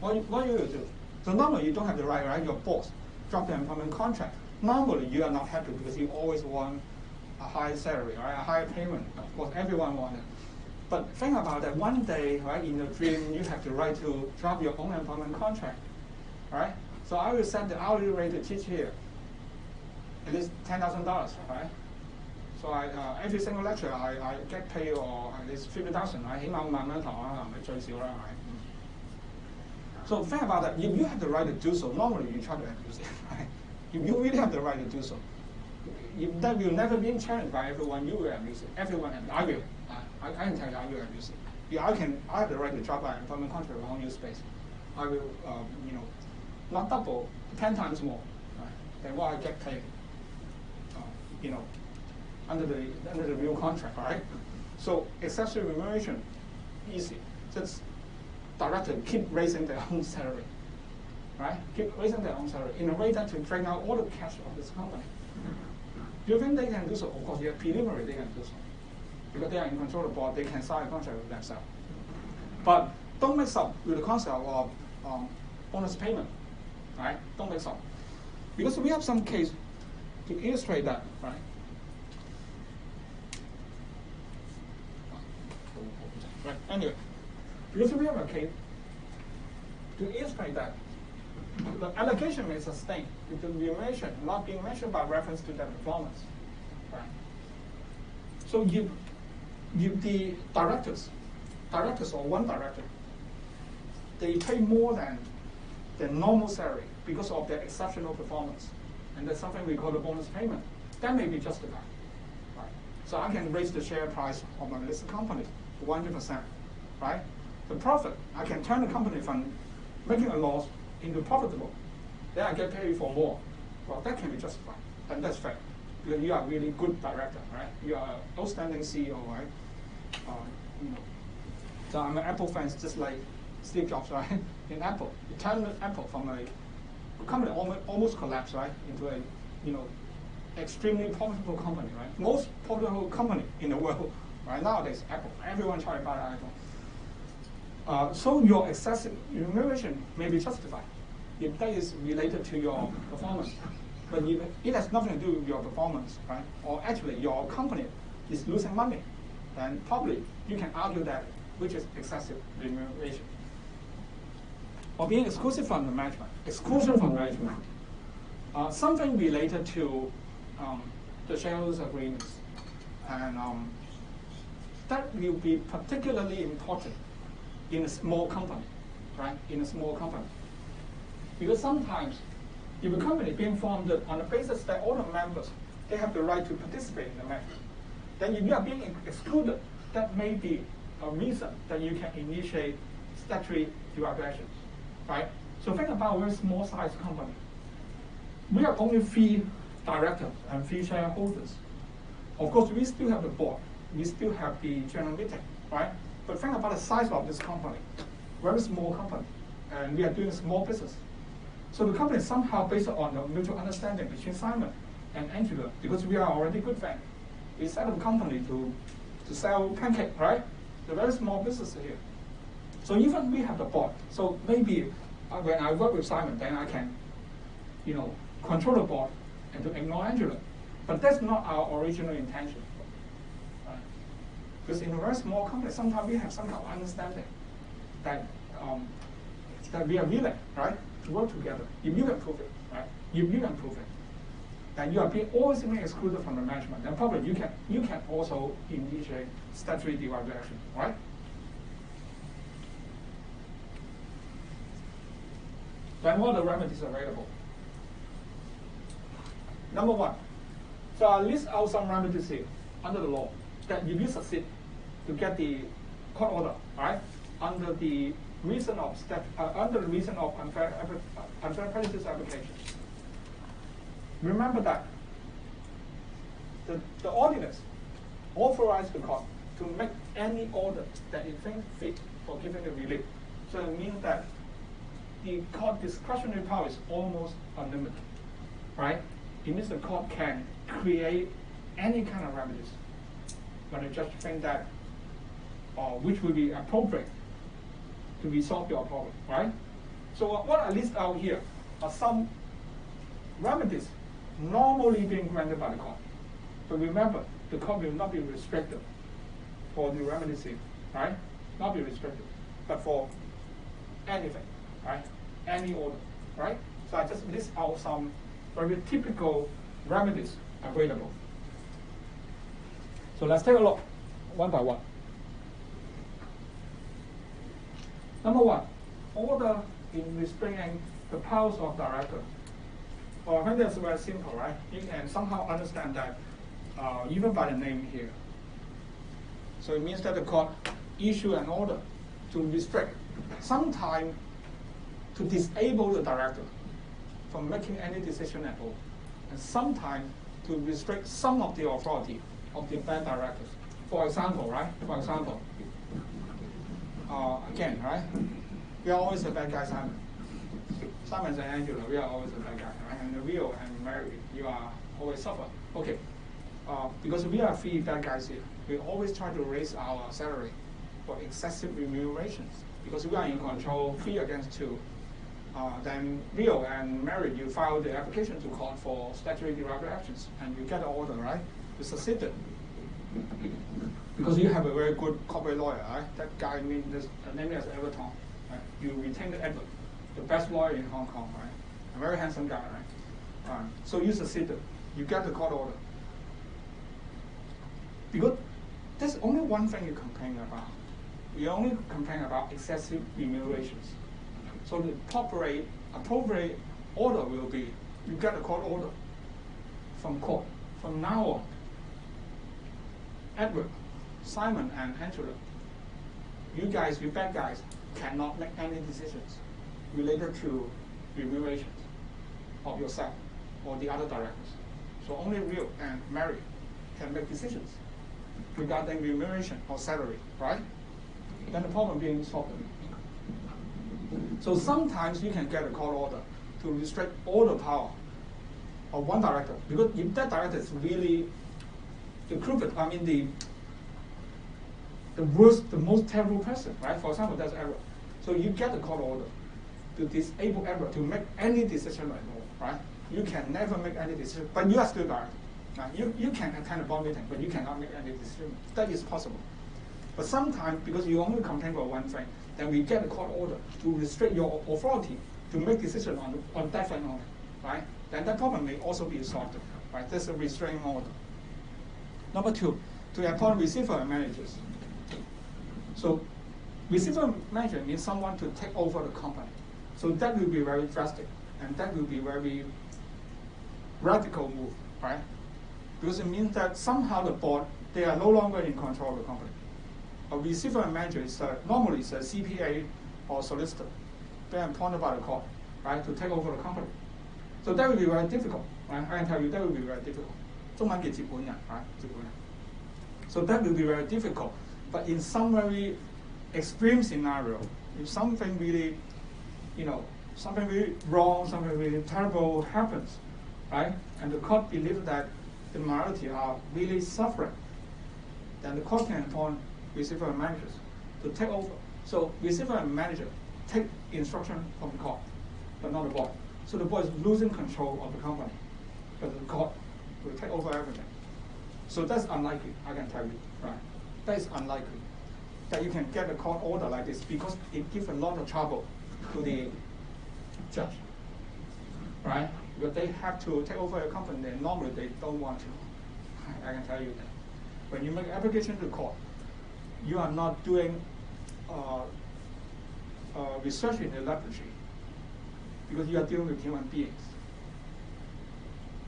What you will do? So normally you don't have the right, right? Your boss drop the employment contract. Normally you are not happy because you always want a higher salary, right? A higher payment. Of course, everyone wants it. But think about that. One day, right, in a dream, you have the right to drop your own employment contract, right? So I will set the hourly rate to teach here. It is $10,000, right? So every single lecture I get paid or at least 50,000, right? 起碼5萬蚊一堂啦，係咪最少啦，係咪？ So think about that. If you have the right to do so, normally you try to abuse it, right? If you really have the right to do so, if that will never be challenged by everyone, you will abuse it. Everyone, I will. I can tell you, I will abuse it. Yeah, I have the right to drop my employment contract on your space. I will, not double, 10 times more, right, than what I get paid, under the real contract, right? So excessive remuneration, easy. Just director keep raising their own salary, right? Keep raising their own salary in a way that to drain out all the cash of this company. Do you think they can do so? Of course, preliminary they can do so. Because they are in control of the board, they can sign a contract with themselves. But don't mix up with the concept of bonus payment, right? Don't mix up. Because we have some case to illustrate that, right? Right, anyway. Because we have a case to illustrate that the allocation may sustain if the remuneration not being mentioned by reference to their performance. Right? So if the directors or one director, they pay more than their normal salary because of their exceptional performance, and that's something we call the bonus payment, that may be justified. Right? So I can raise the share price of my listed company 100%, right? The profit, I can turn the company from making a loss into profitable. Then I get paid for more. Well, that can be justified, and that's fair. Because you are a really good director, right? You are an outstanding CEO, right? So I'm an Apple fan, just like Steve Jobs, right? In Apple, you turn Apple from a company almost collapsed, right, into a, extremely profitable company, right? Most profitable company in the world, right? Nowadays, Apple. Everyone trying to buy an iPhone. So your excessive remuneration may be justified if that is related to your performance. But it has nothing to do with your performance, right? Or actually, your company is losing money, then probably you can argue that which is excessive remuneration. Or being exclusive from the management, exclusion from management. Something related to the shareholders' agreements. And that will be particularly important in a small company, right? In a small company. Because sometimes if a company being formed on the basis that all the members, they have the right to participate in the management, then if you are being excluded, that may be a reason that you can initiate statutory derived actions, right? So think about a very small size company. We have only 3 directors and 3 shareholders. Of course, we still have the board. We still have the general meeting, right? But think about the size of this company. Very small company, and we are doing small business. So the company is somehow based on the mutual understanding between Simon and Angela, because we are already good friends. We set up a company to sell pancake, right? It's a very small business here. So even we have the board. So maybe when I work with Simon, then I can, control the board and to ignore Angela. But that's not our original intention. Right? Because in a very small company, sometimes we have some kind of understanding that we are willing, right, to work together. If you can prove it, right? If you can prove it, then you are always being excluded from the management. Then probably you can also initiate statutory derived action, right? Then what are the remedies available? Number 1. So I list out some remedies here under the law that if you succeed to get the court order, right, under the reason of unfair prejudice application. Remember that the ordinance authorized the court to make any order that it thinks fit for giving the relief. So it means that the court discretionary power is almost unlimited, right? It means the court can create any kind of remedies when the judge thinks that which will be appropriate to resolve your problem, right? So what I list out here are some remedies normally being granted by the court. But remember, the court will not be restricted for the remedies here, right? Not be restricted, but for anything, right? Any order, right? So I just list out some very typical remedies available. So let's take a look one by one. Number 1, order in restraining the powers of director. Well, I think that's very simple, right? You can somehow understand that even by the name here. So it means that the court issue an order to restrict, sometime to disable the director from making any decision at all, and sometimes to restrict some of the authority of the bad directors. For example, right? For example, again, right? We are always the bad guy, Simon. Simon and Angela, we are always the bad guy, right? And Rio and Mary, you are always suffer. Okay, because we are 3 bad guys here, we always try to raise our salary for excessive remunerations because we are in control, 3 against 2. Then Rio and Mary, you filed the application to court for statutory derived actions, and you get the order, right? You succeeded. Because you have a very good corporate lawyer, right? That guy name is Everton. Right? You retained Edward, the best lawyer in Hong Kong, right? A very handsome guy, right? So you succeeded. You get the court order. Because there's only one thing you complain about. You only complain about excessive remunerations. So the appropriate order will be, you get a court order from court. From now on, Edward, Simon, and Angela, you guys, you bad guys, cannot make any decisions related to remunerations of yourself or the other directors. So only Rio and Mary can make decisions regarding remuneration or salary, right? Then the problem being solved. So sometimes you can get a court order to restrict all the power of one director, because if that director is really the culprit, I mean the worst, the most terrible person, right? For example, that's Edward. So you get a court order to disable Edward to make any decision at all, right? You can never make any decision, but you are still director. Now, you can attend a board meeting, but you cannot make any decision. That is possible. But sometimes, because you only complain about one thing, then we get a court order to restrict your authority to make decision on that thing only, right? Then that problem may also be solved, right? That's a restraining order. Number two, to appoint receiver and managers. So receiver and manager means someone to take over the company. So that will be very drastic, and that will be very radical move, right? Because it means that somehow the board, they are no longer in control of the company. A receiver and manager is normally it's a CPA or solicitor, they're appointed by the court, right, to take over the company. So that will be very difficult, right? I can tell you that will be very difficult. 中文叫接盤人, right? 接盤人. So that will be very difficult. But in some very extreme scenario, if something really, something really wrong, something really terrible happens, right? And the court believes that the minority are really suffering, then the court can appoint receiver and managers to take over. So receiver and manager take instruction from the court, but not the board. So the board is losing control of the company, but the court will take over everything. So that's unlikely, I can tell you, right? That is unlikely that you can get a court order like this because it gives a lot of trouble to the judge, right? Because they have to take over a company and normally they don't want to. I can tell you that. When you make an application to the court, you are not doing research in the laboratory because you are dealing with human beings.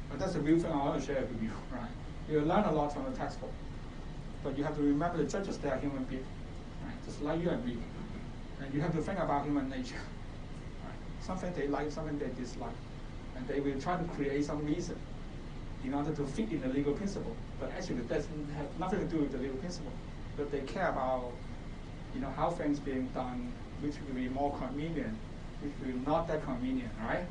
But that's the real thing I want to share with you, right? You learn a lot from the textbook, but you have to remember the judges, they are human beings, right? Just like you and me. And you have to think about human nature, right? Something they like, something they dislike. And they will try to create some reason in order to fit in the legal principle. But actually, that doesn't have nothing to do with the legal principle. But they care about, how things being done, which will be more convenient, which will not that convenient, right?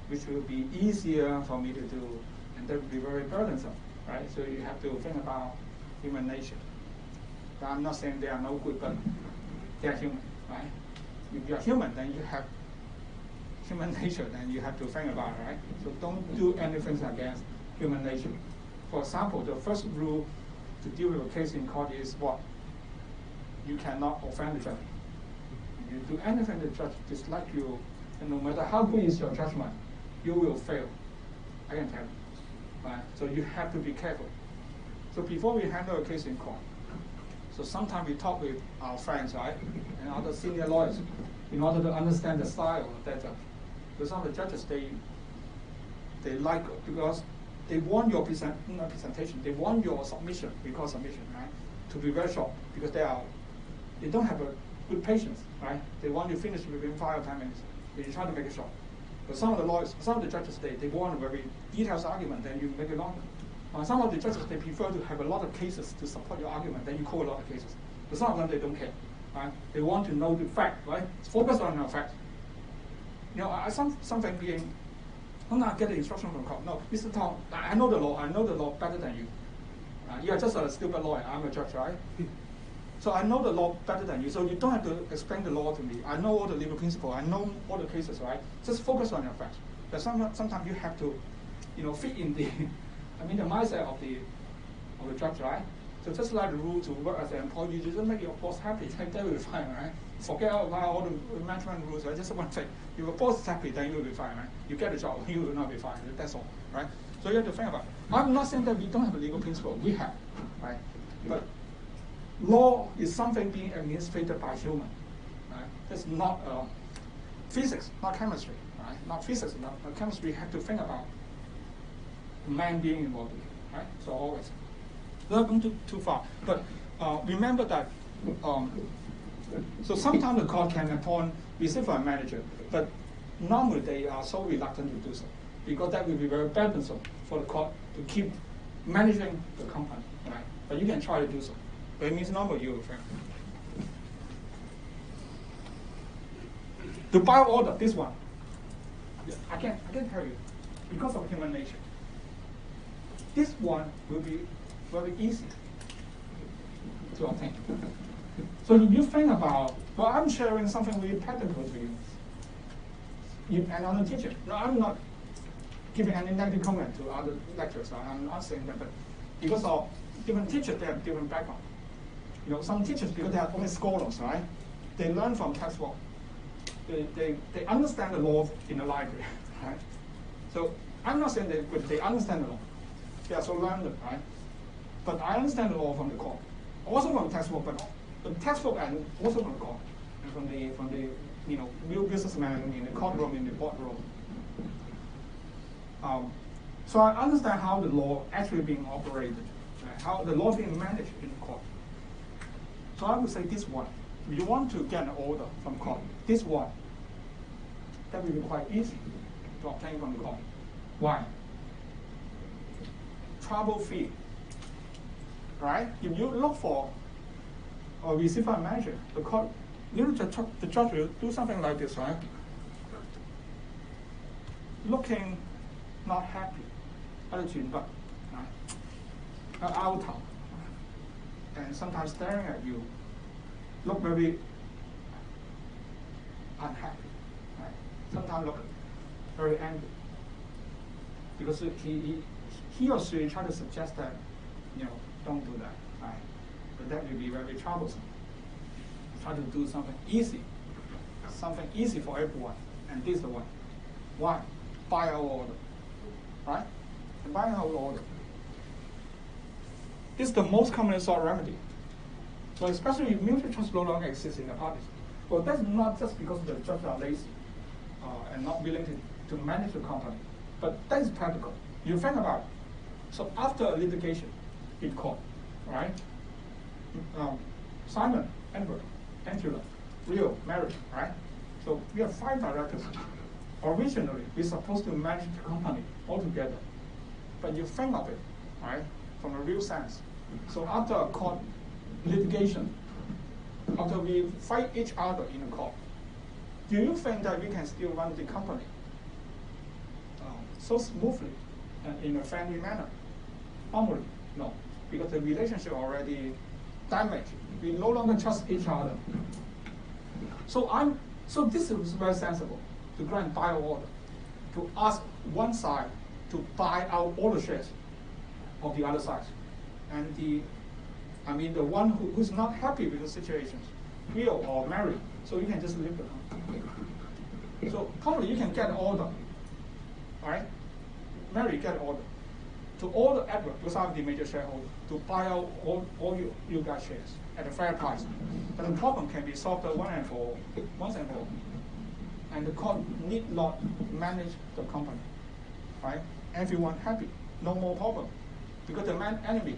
Which will be easier for me to do, and that will be very burdensome, right? So you have to think about human nature. But I'm not saying they are no good, but they are human, right? If you are human, then you have human nature, then you have to think about it, right? So don't do anything against human nature. For example, the first rule to deal with a case in court is what? You cannot offend the judge. If you do anything the judge dislike you, and no matter how good is your judgment, you will fail. I can tell you. Right? So you have to be careful. So before we handle a case in court, so sometimes we talk with our friends, right, and other senior lawyers, in order to understand the style of that judge. Because some of the judges, they like, because they want your presentation, they want your submission, we call submission, right, to be very short, because they don't have a good patience, right? They want you finished within 5 or 10 minutes. But you try to make it short. But some of the lawyers, some of the judges, they want a very detailed argument, then you make it longer. Some of the judges, they prefer to have a lot of cases to support your argument, then you call a lot of cases. But some of them, they don't care, right? They want to know the fact, right? Focus on the fact. Something being, I'm not getting instruction from court. No, Mr. Tong, I know the law better than you. You are just a stupid lawyer, I'm a judge, right? So I know the law better than you, so you don't have to explain the law to me. I know all the legal principles, I know all the cases, right? Just focus on your facts. But sometimes you have to, fit in the, the mindset of the judge, right? So just like the rule to work as an employee, you just make your boss happy, then that will be fine, right? Forget about all the management rules, right? Just one thing. If your boss is happy, then you will be fine, right? You get a job, you will not be fine. That's all, right? So you have to think about it. I'm not saying that we don't have a legal principle. We have, right? But law is something being administered by human, right? It's not physics, not chemistry, right? Not physics, not chemistry. You have to think about man being involved, right? So always. Not going too far, but remember that. So sometimes the court can appoint receiver and manager, but normally they are so reluctant to do so because that will be very burdensome for the court to keep managing the company, right? But you can try to do so. But it means normally you will fail. The buyout order, this one, I can tell you, because of human nature, this one will be very easy to obtain. So if you think about, well, I'm sharing something really practical to you. And I'm a teacher. No, I'm not giving any negative comment to other lecturers. I'm not saying that, but because of different teachers, they have different background. You know, some teachers, because they are only scholars, right? They learn from textbook. They understand the law in the library, right? So I'm not saying they understand the law. They are so learned, right? But I understand the law from the court, also from textbook, but the textbook and also from the court, and from the you know, real businessman in the courtroom, in the boardroom. So I understand how the law actually being operated, right? How the law being managed in the court. So I would say this one. If you want to get an order from court, this one, that will be quite easy to obtain from the court. Why? Trouble-free, right? If you look for a receiver manager, the court, the judge will do something like this, right? Looking not happy, right? Out, and sometimes staring at you, look very unhappy, right? Sometimes look very angry, because he or she try to suggest that, you know, don't do that, right? But that will be very troublesome. Try to do something easy for everyone, and this is the one. Why? Buy our order, right? And buy our order. This is the most commonly sought remedy. So especially if mutual trust no longer exists in the parties. Well, that's not just because the judges are lazy and not willing to manage the company, but that is practical. You think about it. So after litigation in court, right? Simon, Edward, Angela, Rio, Mary, right? So we have 5 directors. Originally, we're supposed to manage the company altogether. But you think of it, right? From a real sense. So after a court litigation, after we fight each other in a court, do you think that we can still run the company so smoothly and in a friendly manner? Normally, no, because the relationship already damaged. We no longer trust each other. So this is very sensible to grant buy order, to ask one side to buy out all the shares of the other side, and the one who's not happy with the situation, Rio or Mary, so you can just leave the company. So probably you can get an order, all right? Mary get an order to order Edward, because I'm the major shareholder, to buy out all you guys shares at a fair price. But the problem can be solved once and for all. And the court need not manage the company, right? Everyone happy, no more problem, because the enemy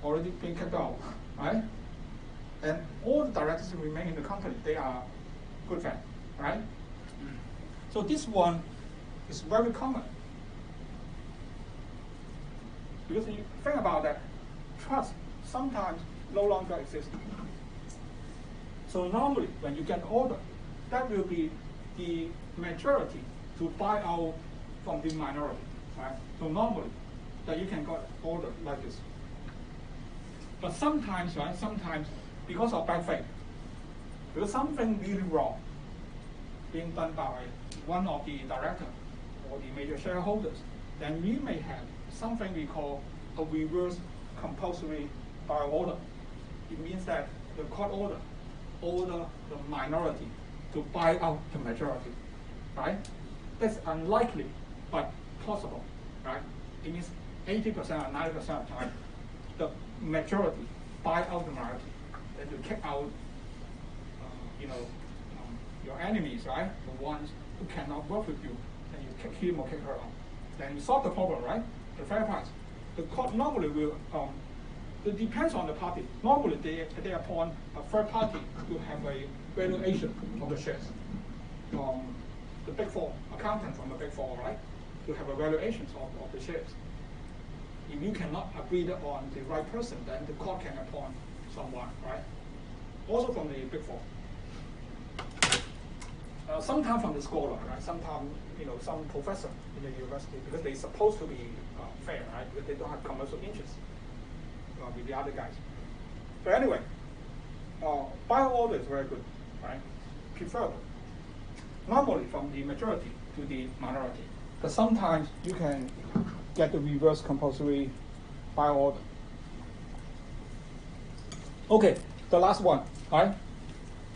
already been kicked out, right? And all the directors who remain in the company, they are good friends, right? So this one is very common. Because you think about that, trust sometimes no longer exists. So normally, when you get order, that will be the majority to buy out from the minority, right? So normally, that you can get order like this. But sometimes, right? Sometimes, because of bad faith, because something really wrong being done by one of the directors or the major shareholders, then we may have something we call a reverse compulsory buy order. It means that the court order the minority to buy out the majority, right? That's unlikely, but possible, right? It means 80% or 90% of the time, the majority buy out the minority, then to kick out, your enemies, right? The ones who cannot work with you, then you kick him or kick her out. Then you solve the problem, right? The fair price. The court normally will, it depends on the party. Normally they appoint a third party to have a valuation of the shares. The Big Four, accountant from the Big Four, right? To have a valuation of the shares. If you cannot agree on the right person, then the court can appoint someone, right? Also from the Big Four. Sometimes from the scholar, right? Sometimes, some professor in the university, because they're supposed to be fair, right? Because they don't have commercial interests with the other guys. But anyway, buy order is very good, right? Preferable. Normally from the majority to the minority. but sometimes you can get the reverse compulsory by order. Okay, the last one, right?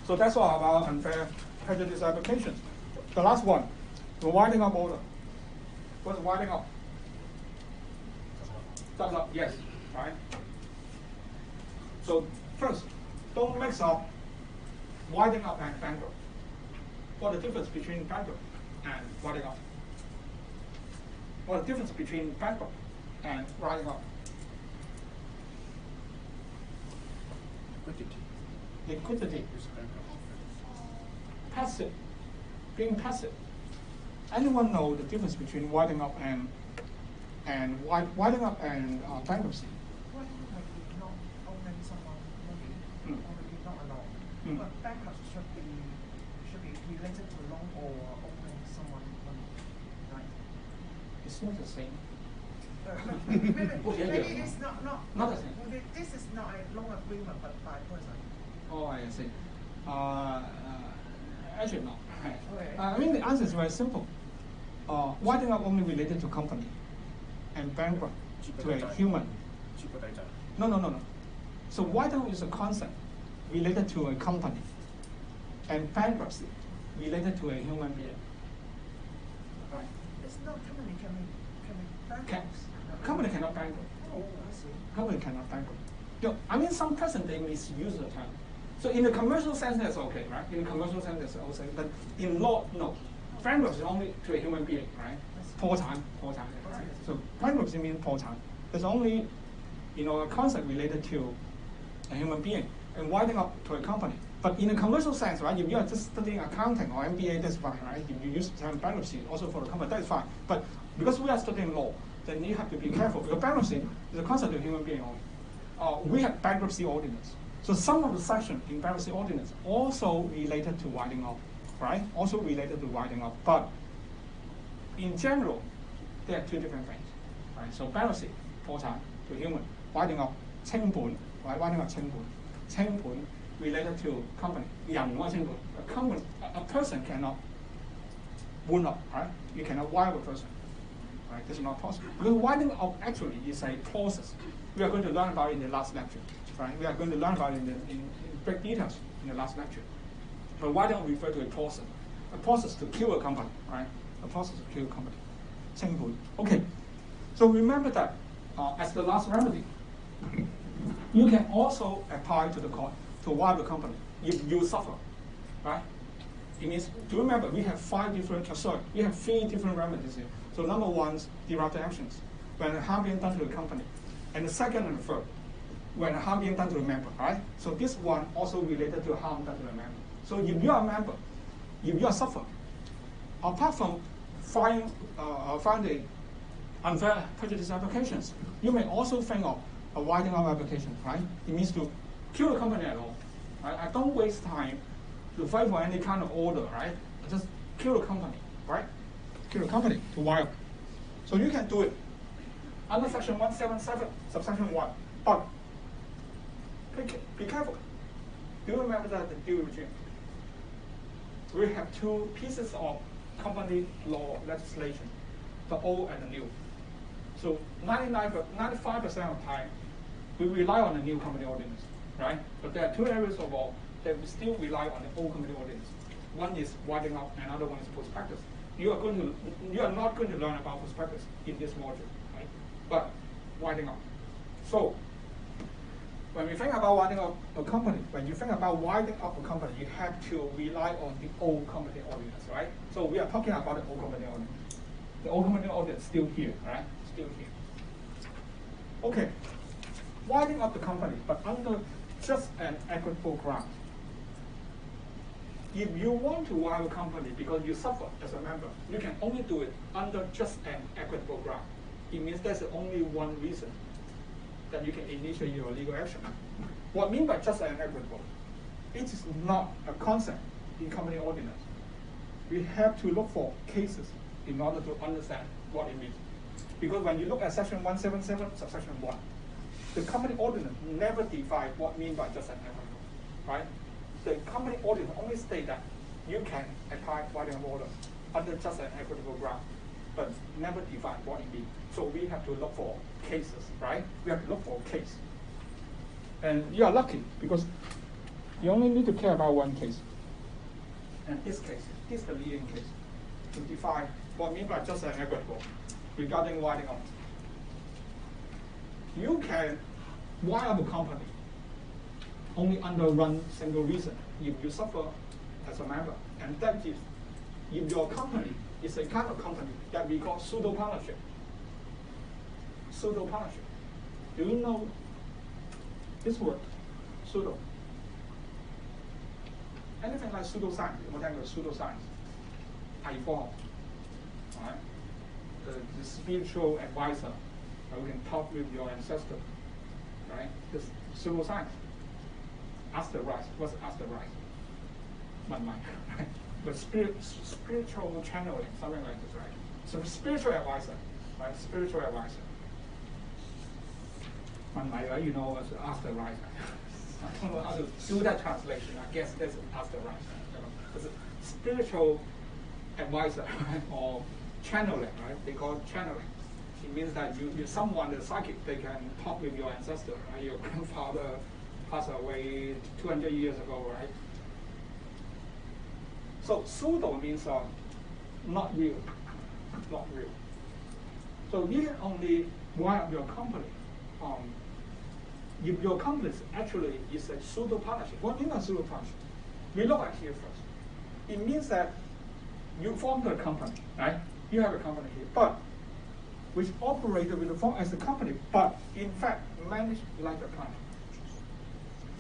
So that's all about unfair prejudice applications. The last one, the winding up order. What's winding up? Thumbs up, yes, right? So first, don't mix up winding up and bankrupt. What's the difference between bankrupt and winding up? What's the difference between bankrupt and winding up? Liquidity. Passive. Being passive. Anyone know the difference between winding up and bankruptcy? Not owning someone money, already not alone. But bankruptcy should be related to loan or owning someone money, right? It's not the same. Maybe it's not the same. This is not a loan agreement, but by person. Oh, I see. Actually, no. Okay. I mean, the answer is very simple. Winding up only related to company, and bankrupt to a human. No. So winding up is a concept related to a company, and bankruptcy related to a human being. Right? It's not company can be bankrupt. Company cannot bankrupt. Oh, I see. Company cannot bankrupt. I mean, some person they misuse the term. So in the commercial sense, that's okay, right? In the commercial sense, that's okay. But in law, no. Bankruptcy is only to a human being, right? 破產, right? So bankruptcy means 破產. There's only, a concept related to a human being and winding up to a company. But in a commercial sense, right? If you are just studying accounting or MBA, that's fine, right? If you use the term bankruptcy also for the company, that's fine. But because we are studying law, then you have to be careful because bankruptcy is a concept of human being only. We have bankruptcy ordinance. So some of the sections in bankruptcy ordinance also related to winding up, right? Also related to winding up. But in general, they are two different things, right? So bankruptcy, 破產 to human, winding up, 清盤, right? Winding up 清盤. 清盤 related to company. 人或清盤. A person cannot wind up, right? You cannot wind up a person, right? This is not possible. Because winding up actually is a process. We are going to learn about it in the last lecture, right? We are going to learn about it in great details in the last lecture. But why don't we refer to a process to kill a company, right? A process to kill a company. Simple. Okay. So remember that as the last remedy, you can also apply to the court to wipe the company if you suffer, right? It means, do you remember we have we have 3 different remedies here. So number 1 is direct actions, when harm being done to the company. And the second and the third, when harm being done to the member, right? So this one also related to harm done to the member. So if you are a member, if you are sufferer, apart from filing the unfair prejudice applications, you may also think of a winding up application, right? It means to kill the company at all. Right? I don't waste time to fight for any kind of order, right? I just kill the company, right? Kill the company to wind up. So you can do it under section 177, subsection 1. But be careful. Do you remember that the due regime? We have 2 pieces of company law legislation, the old and the new. So 95% of the time, we rely on the new company ordinance, right? But there are 2 areas of law that we still rely on the old company ordinance. One is winding up, and another one is prospectus. You are not going to learn about prospectus in this module, right? But winding up. So when we think about winding up a company, when you think about winding up a company, you have to rely on the old company ordinance, right? So we are talking about the old company ordinance. The old company ordinance is still here, right? Still here. Okay. Winding up the company, but under just an equitable ground. If you want to wind a company because you suffer as a member, you can only do it under just an equitable ground. It means there's only one reason that you can initiate your legal action. What I mean by just an equitable? It is not a concept in company ordinance. We have to look for cases in order to understand what it means. Because when you look at section 177, subsection 1, the company ordinance never defines what it means by just an equitable, right? The company ordinance only states that you can apply winding up order under just an equitable ground. but never define what it means. So we have to look for cases, right? We have to look for a case. And you are lucky because you only need to care about one case. And this case, this is the leading case, to define what means by just and equitable regarding winding up. You can wind up a company only under one single reason, if you suffer as a member. And that is, if your company is a kind of company that we call pseudo-partnership. Pseudo-partnership. Do you know this word, pseudo? Anything like pseudoscience, what kind of pseudoscience? Evolve, right? The spiritual advisor, who can talk with your ancestor, right? This pseudoscience. Ask the rise. What's ask the rise? Right? But spiritual channeling, something like this, right? So spiritual advisor, right? Spiritual advisor. Right? You know, ask the rise. I don't know how to do that translation. I guess that's ask the rise. It's a spiritual advisor, right? Or channeling, right? They call it channeling. It means that you're someone, the psychic, they can talk with your ancestor, right? Your grandfather passed away 200 years ago, right? So pseudo means not real, not real. So you can only wind up your company if your company actually is a pseudo partnership. What means a pseudo partnership? We look at here first. It means that you formed a company, right? You have a company here, but which operated with the form as a company, but in fact managed like a partner.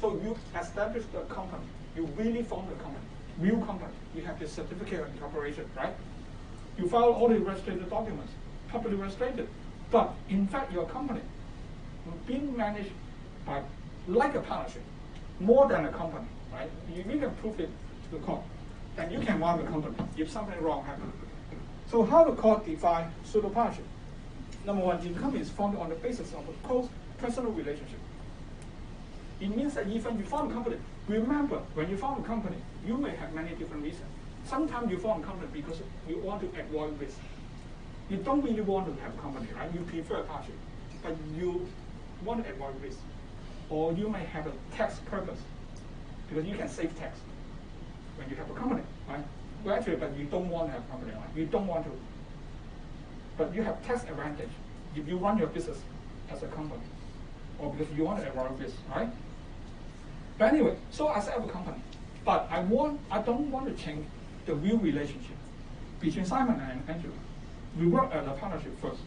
So you established a company. You really formed a company, real company. You have the certificate of incorporation, right? You file all the registered documents, properly registered. But in fact, your company being managed by like a partnership, more than a company, right? You can prove it to the court, and you can wind the company if something wrong happens. So how the court define pseudo partnership? Number one, the company is formed on the basis of a close personal relationship. It means that even you form a company, remember, when you form a company, you may have many different reasons. Sometimes you form a company because you want to avoid risk. You don't really want to have a company, right? You prefer a partnership, but you want to avoid risk. Or you may have a tax purpose, because you can save tax when you have a company, right? Well, actually, but you don't want to have a company, right? You don't want to. But you have tax advantage if you run your business as a company, or because you want to avoid risk, right? But anyway, so I set up a company, but I don't want to change the real relationship between Simon and Angela. We work as a partnership first.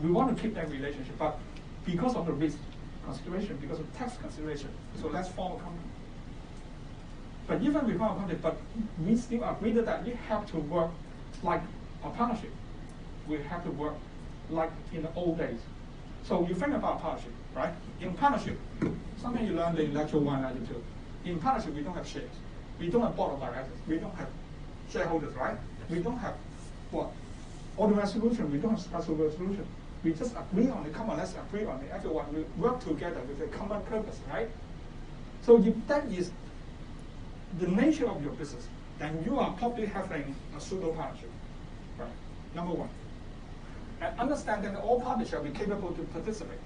We want to keep that relationship, but because of the risk consideration, because of tax consideration, so let's form a company. But even we form a company, but we still agree that you have to work like a partnership. We have to work like in the old days. So you think about partnership, right? In partnership, something you learned in lecture 1, lecture 2. In partnership, we don't have shares. We don't have board of directors. We don't have shareholders, right? We don't have what? All the resolution, we don't have special resolution. We just agree on it. Come on, let's agree on it. Everyone will work together with a common purpose, right? So if that is the nature of your business, then you are probably having a pseudo partnership, right? Number one. And understand that all parties shall be capable to participate.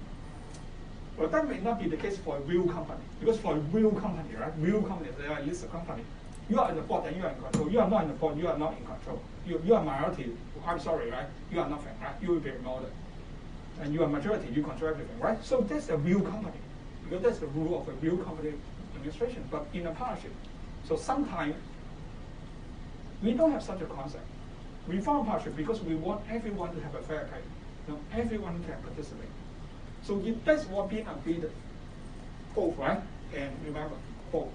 Well, that may not be the case for a real company, because for a real company, right? Real company, they are a listed company. You are in the board, then you are in control. You are not in the board, you are not in control. You are minority. I'm sorry, right? You are nothing, right? You will be ignored. And you are majority, you control everything, right? So that's a real company, because that's the rule of a real company administration, but in a partnership. So sometimes we don't have such a concept. We form a partnership because we want everyone to have a fair pay. You know, everyone can participate. So if that's what being agreed, both, right? And remember, both.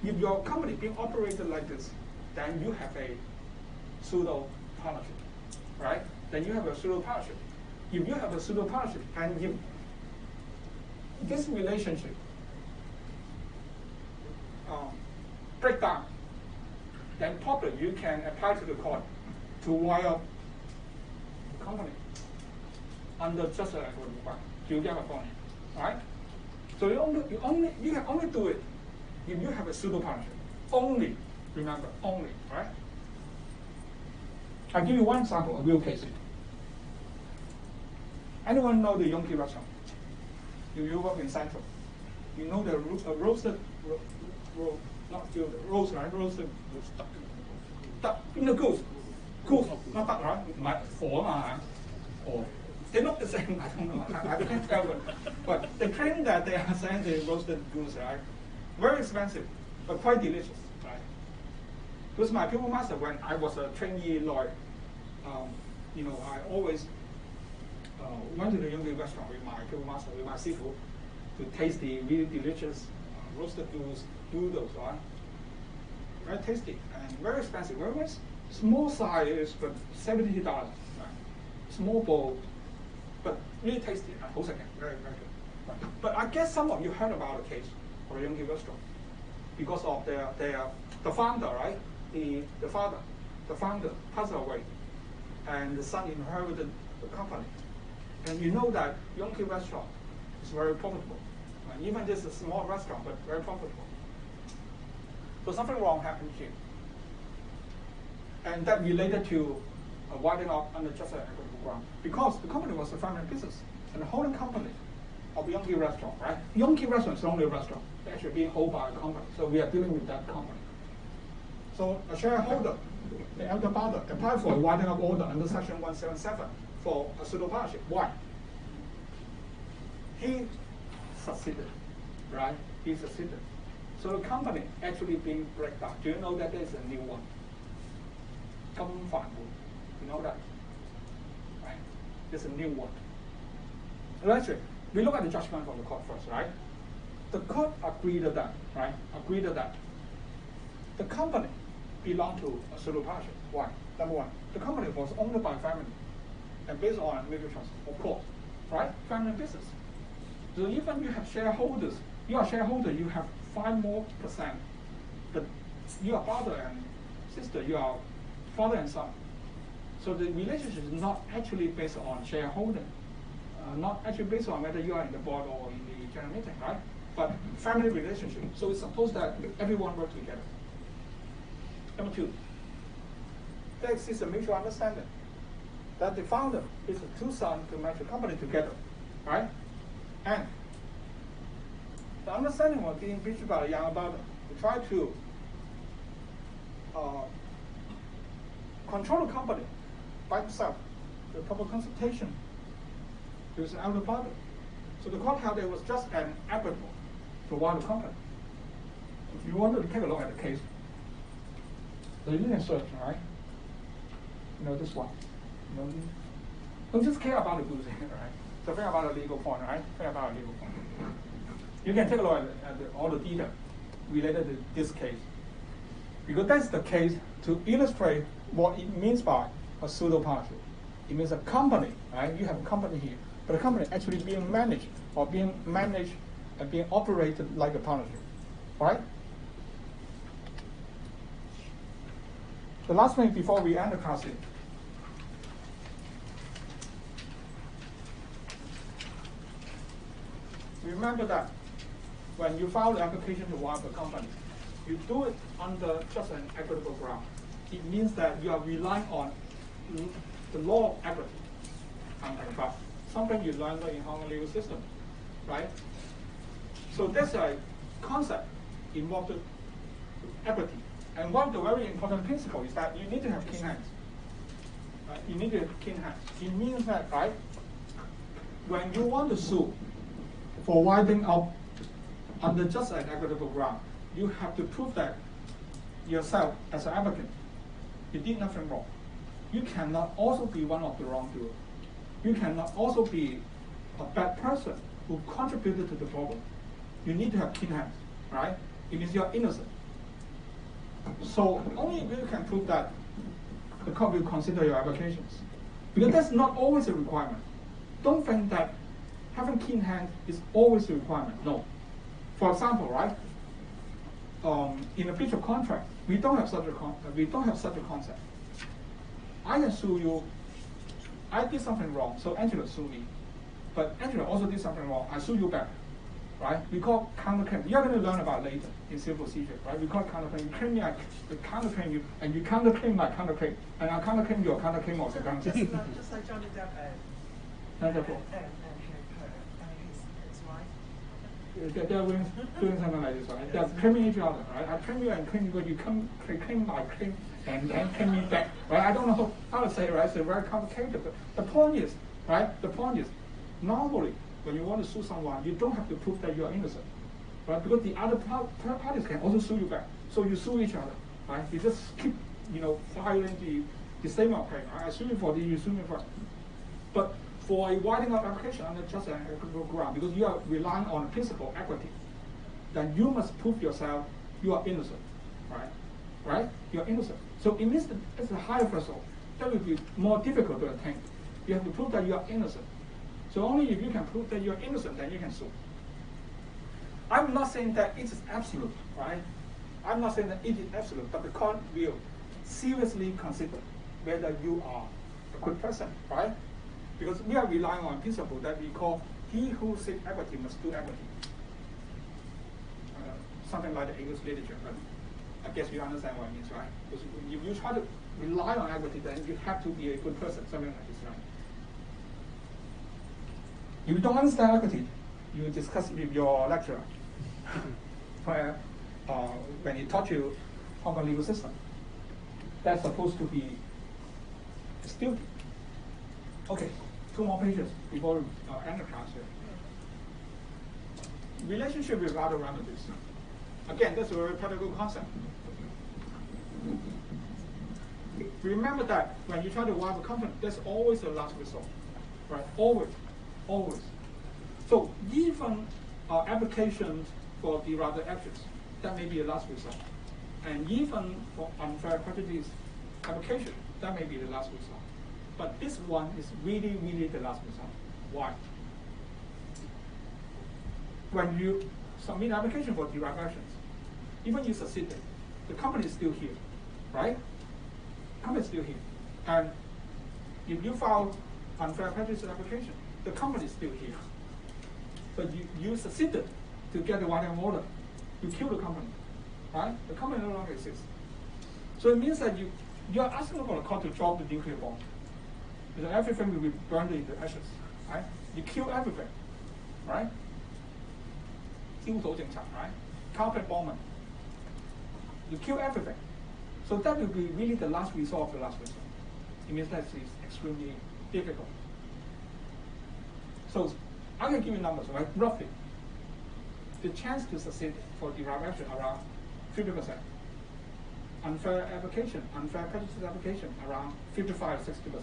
If your company being operated like this, then you have a pseudo partnership, right? Then you have a pseudo partnership. If you have a pseudo partnership, and if this relationship break down, then probably you can apply to the court to wire up the company under just a requirement. You get my point, right? So you can only do it if you have a pseudo partnership. Only, remember, only, right? I'll give you one example, a real case. Anyone know the Yongki restaurant? If you work in Central, you know the roasted, not still roast, right? Roasted duck, no goose, not duck, right? My or they look the same. I don't know. I can't tell them. But they claim that they are saying they roasted goose, right? Very expensive, but quite delicious, right? Because my pupil master, when I was a trainee lawyer, I always went to the Yongki restaurant with my pupil master, with my sifu, to taste the really delicious roasted goose noodles, right? Very tasty and very expensive. Very much small size, but $70, right? Small bowl, but really tasty and wholesome, very, very good. Right. But I guess some of you heard about the case of the Yongki restaurant because of the founder, right? The founder passed away, and the son inherited the company. And you know that Yongki restaurant is very profitable. Right? Even this is a small restaurant, but very profitable. So something wrong happened here. And that related to winding up under just an equitable ground. Because the company was a family business, and the holding company of Yongki restaurant, right? Yongki restaurant is only a restaurant. It's actually being held by a company. So we are dealing with that company. So a shareholder, the elder brother, applied for a winding up order under section 177 for a pseudo partnership. Why? He succeeded, right? He succeeded. So the company actually being break down. Do you know that there is a new one? You know that? Right? There's a new one. So actually, we look at the judgment from the court first, right? The court agreed that, right? Agreed that the company belonged to a pseudo partnership. Why? Number one, the company was owned by family and based on mutual trust, of course, right? Family business. So even you have shareholders, you are a shareholder, you have 5% more, but you are father and sister, you are father and son. So the relationship is not actually based on shareholding, not actually based on whether you are in the board or in the general meeting, right? But family relationship. So it's supposed that everyone work together. Number two, there exists a mutual understanding that the founder is the two sons to manage the company together, right? And the understanding was being reached by the younger brother to try to control the company by himself, the proper consultation with the elder brother. So the court held it was just an equitable to one company. If you want to take a look at the case, the union search, right? You know this one. You know, don't just care about the goose, right? So think about the legal point, right? Think about the legal point. You can take a look at all the detail related to this case. Because that's the case to illustrate what it means by a pseudo partnership. It means a company, right? You have a company here, but a company actually being managed and being operated like a partnership, right? The last thing before we end the class is, remember that when you file the application to wind up a company, you do it under just an equitable ground. It means that you are relying on the law of equity, antitrust, something you learned in Hong Kong legal system, right? So that's a concept involved with equity. And one of the very important principles is that you need to have clean hands. Right? You need to have clean hands. It means that, right, when you want to sue for winding up under just an equitable ground, you have to prove that yourself as an applicant, you did nothing wrong. You cannot also be one of the wrongdoers. You cannot also be a bad person who contributed to the problem. You need to have clean hands, right? It means you're innocent. So only if you can prove that, the court will consider your applications. Because that's not always a requirement. Don't think that having clean hands is always a requirement. No. For example, right? In a breach of contract, we don't have such a concept. I can sue you. I did something wrong, so Angela sue me. But Angela also did something wrong. I sue you back. right? We call counterclaim. You're going to learn about later in civil procedure, right? We call it counterclaim. You claim me, I counterclaim you, and you counterclaim my counterclaim, and I counterclaim your counterclaim also. Just like Johnny Depp and his wife. They're doing something like this, right? They're claiming each other, right? I claim you and claim you, you claim my claim and then claim me back, right? I don't know how to say it, right? It's very complicated. But the point is, right? The point is, normally when you want to sue someone, you don't have to prove that you are innocent, right? Because the other parties can also sue you back. So you sue each other, right? You just keep, filing the same claim. Right? I sue you for this, you sue me for. But for a winding up application under just an equitable ground, because you are relying on principle equity, then you must prove yourself you are innocent, right? Right? You are innocent. So it means that it's a higher threshold. That will be more difficult to attain. You have to prove that you are innocent. So only if you can prove that you are innocent, then you can sue. I'm not saying that it is absolute, right? I'm not saying that it is absolute, but the court will seriously consider whether you are a good person, right? Because we are relying on a principle that we call he who seeks equity must do equity. Something like the English literature, but I guess you understand what it means, right? Because if you try to rely on equity, then you have to be a good person, something like this, right? If you don't understand equity, you discuss it with your lecturer when he taught you Hong Kong legal system. That's supposed to be a student. Okay, 2 more pages before we end the class here. Relationship with other remedies. Again, that's a very practical concept. Remember that when you try to wipe a company, there's always a last resort, right? Always. So even applications for the rather actions, that may be a last resort. And even for unfair prejudice application, that may be the last resort. But this one is really, really the last resort. Why? When you submit an application for derived actions, even you succeeded, the company is still here, right? The company is still here. And if you file unfair prejudice application, the company is still here. But you succeeded to get the winding order. You kill the company, right? The company no longer exists. So it means that you are asking for the court to drop the nuclear bomb. Because everything will be burned into ashes, right? You kill everything, right? 焦土政策, right? Carpet bombing. You kill everything. So that will be really the last resort of the last resort. It means that it's extremely difficult. So I can give you numbers, right? Roughly. The chance to succeed for derived action around 50%. Unfair application, unfair prejudice application around 55 to 60%.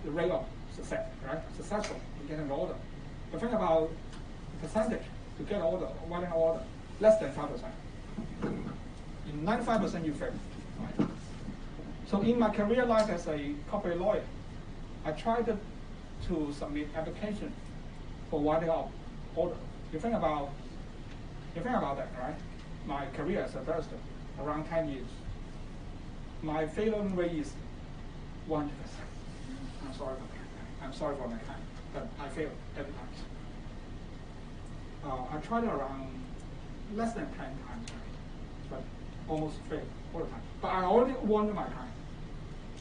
The rate of success, right? Successful to get an order. But think about the percentage to get an order, winding order, less than 5%. In 95% you fail. Right? So in my career life as a corporate lawyer, I tried to submit application for winding up order. You think about that, right? My career as a barrister, around 10 years. My failure rate is 100%. I'm sorry for my time, but I failed every time. I tried around less than 10 times, but almost failed all the time. But I already won my time.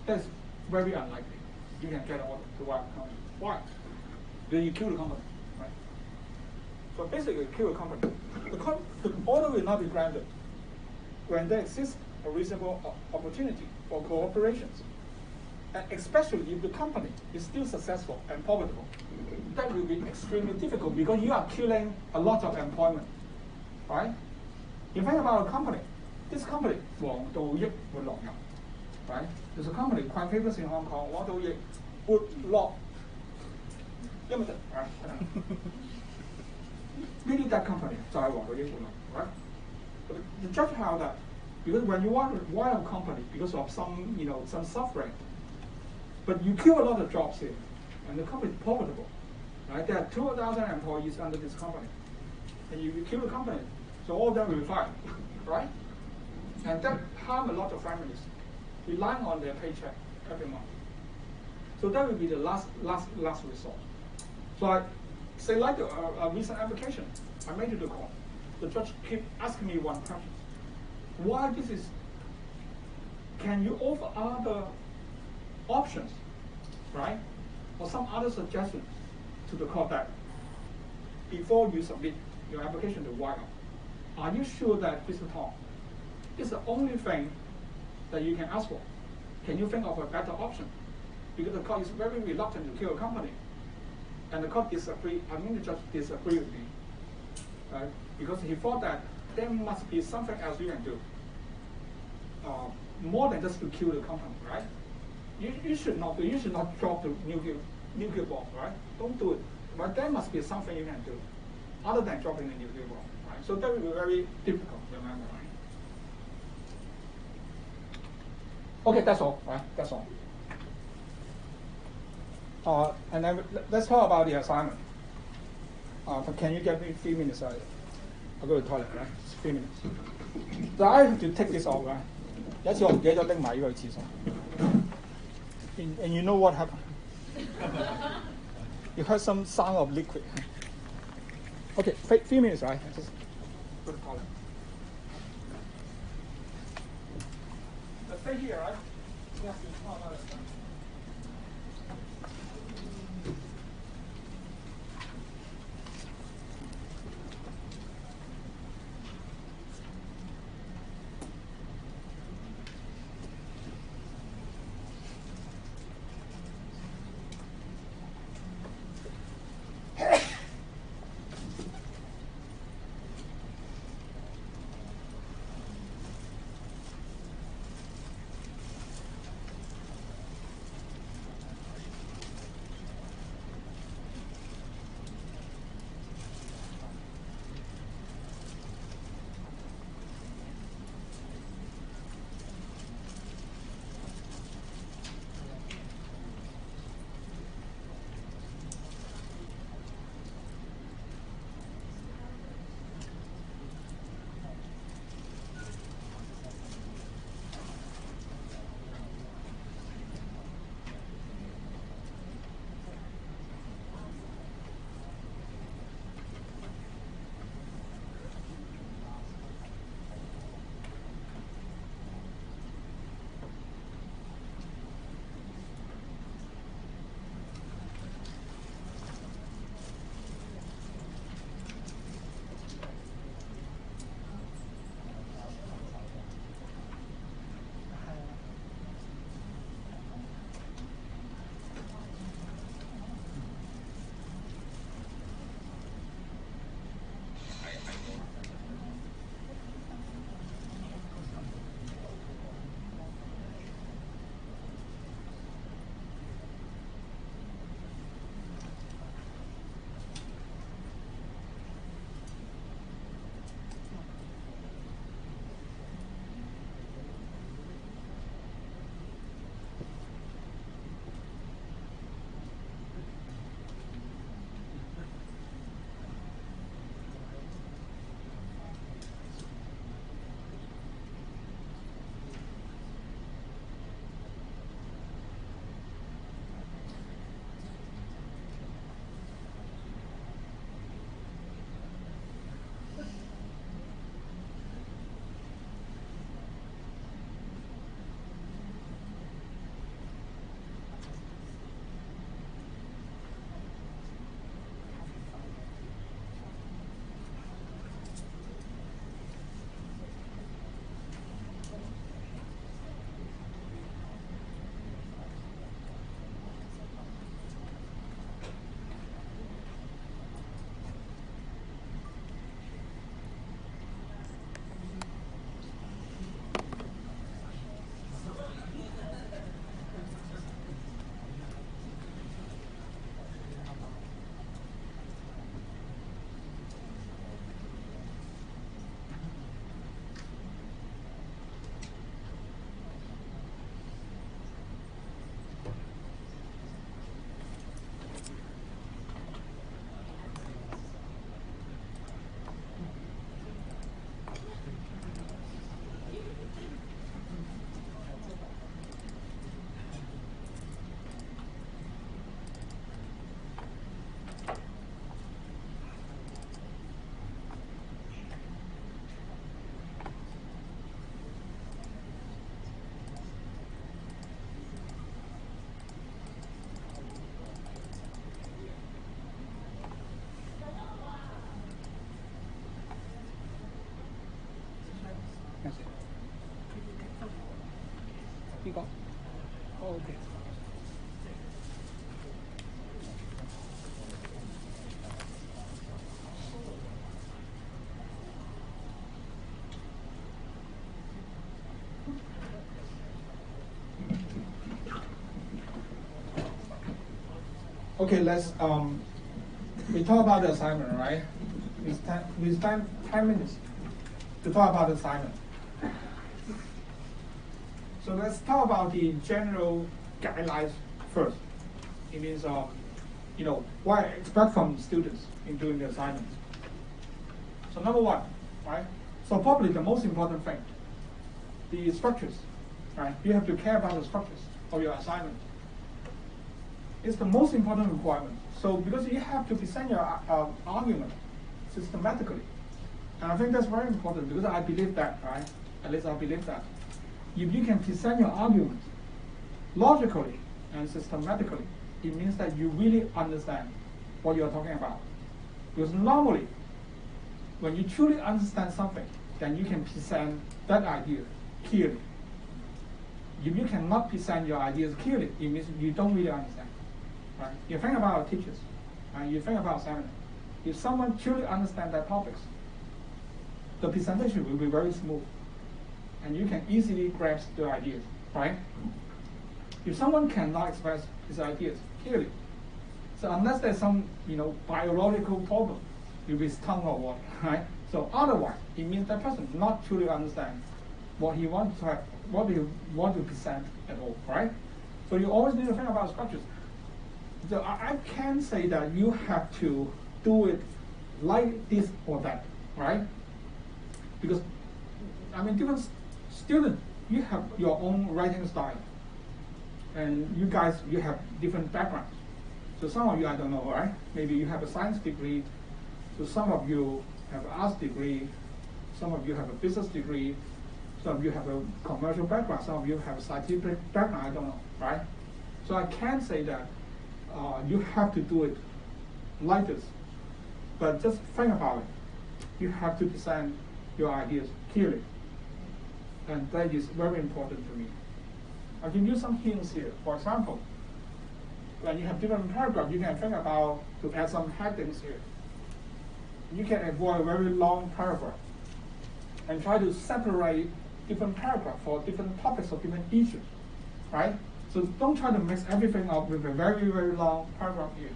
That's very unlikely. You can get an order to wipe the company. Why? Then you kill the company, right? So basically, you kill the company. The order will not be granted when there exists a reasonable opportunity for cooperations. And especially if the company is still successful and profitable, that will be extremely difficult because you are killing a lot of employment, right? You think about a company. This company, 黃道益活樂遊, right? There's a company quite famous in Hong Kong, 黃道益活樂 Limited, right? Really that company, 就係黃道益活樂, right? But the judge held that because when you want to wind a company because of some suffering, but you kill a lot of jobs here, and the company is profitable, right? There are 2,000 employees under this company, and you kill the company, so all of them will be fired, right? And that harm a lot of families relying on their paycheck every month. So that will be the last resort. So I say like a recent application I made to the court. The judge keep asking me one question. Why this is, can you offer other options, right? Or some other suggestions to the court that before you submit your application to YL, are you sure that Mr. Tong is the only thing that you can ask for? Can you think of a better option? Because the court is very reluctant to kill a company. And the court disagreed, the judge disagreed with me, right? Because he thought that there must be something else you can do. More than just to kill the company, right? You should not drop the nuclear bomb, right? Don't do it. But there must be something you can do other than dropping the nuclear bomb, right? So that will be very difficult, remember, right? Okay, that's all, right? That's all. And then let's talk about the assignment. Can you give me 3 minutes? I'll go to the toilet, right? It's 3 minutes. So I have to take this off, right? 有一次我唔記得咗拎埋呢個去廁所 and you know what happened? You heard some sound of liquid. Okay, 3 minutes, right? Just go to the toilet. Let's stay here, right? Yeah. got? Oh, okay. Okay, let's we talk about the assignment, right? We spend 10 minutes to talk about the assignment. So let's talk about the general guidelines first. It means, what I expect from students in doing the assignment. So number one, right? So probably the most important thing, the structures, right? You have to care about the structures of your assignment. It's the most important requirement. So because you have to present your argument systematically. And I think that's very important because I believe that, right? At least I believe that. If you can present your argument logically and systematically, it means that you really understand what you're talking about. Because normally, when you truly understand something, then you can present that idea clearly. If you cannot present your ideas clearly, it means you don't really understand. Right? You think about our teachers, right? You think about seminar. If someone truly understands their topics, the presentation will be very smooth, and you can easily grasp the ideas, right? If someone cannot express his ideas clearly, so unless there's some biological problem with his tongue or what, right? So otherwise, it means that person not truly understand what he wants to have, what he want to present at all, right? So you always need to think about structures. So I can't say that you have to do it like this or that, right? Because, different students, you have your own writing style. And you guys, you have different backgrounds. So some of you, I don't know, right? Maybe you have a science degree. So some of you have an arts degree. Some of you have a business degree. Some of you have a commercial background. Some of you have a scientific background, I don't know, right? So I can't say that you have to do it like this, but just think about it. You have to present your ideas clearly, and that is very important to me. I can use some hints here. For example, when you have different paragraphs, you can think about to add some headings here. You can avoid a very long paragraph and try to separate different paragraphs for different topics or different issues, right? So don't try to mix everything up with a very, very long paragraph here.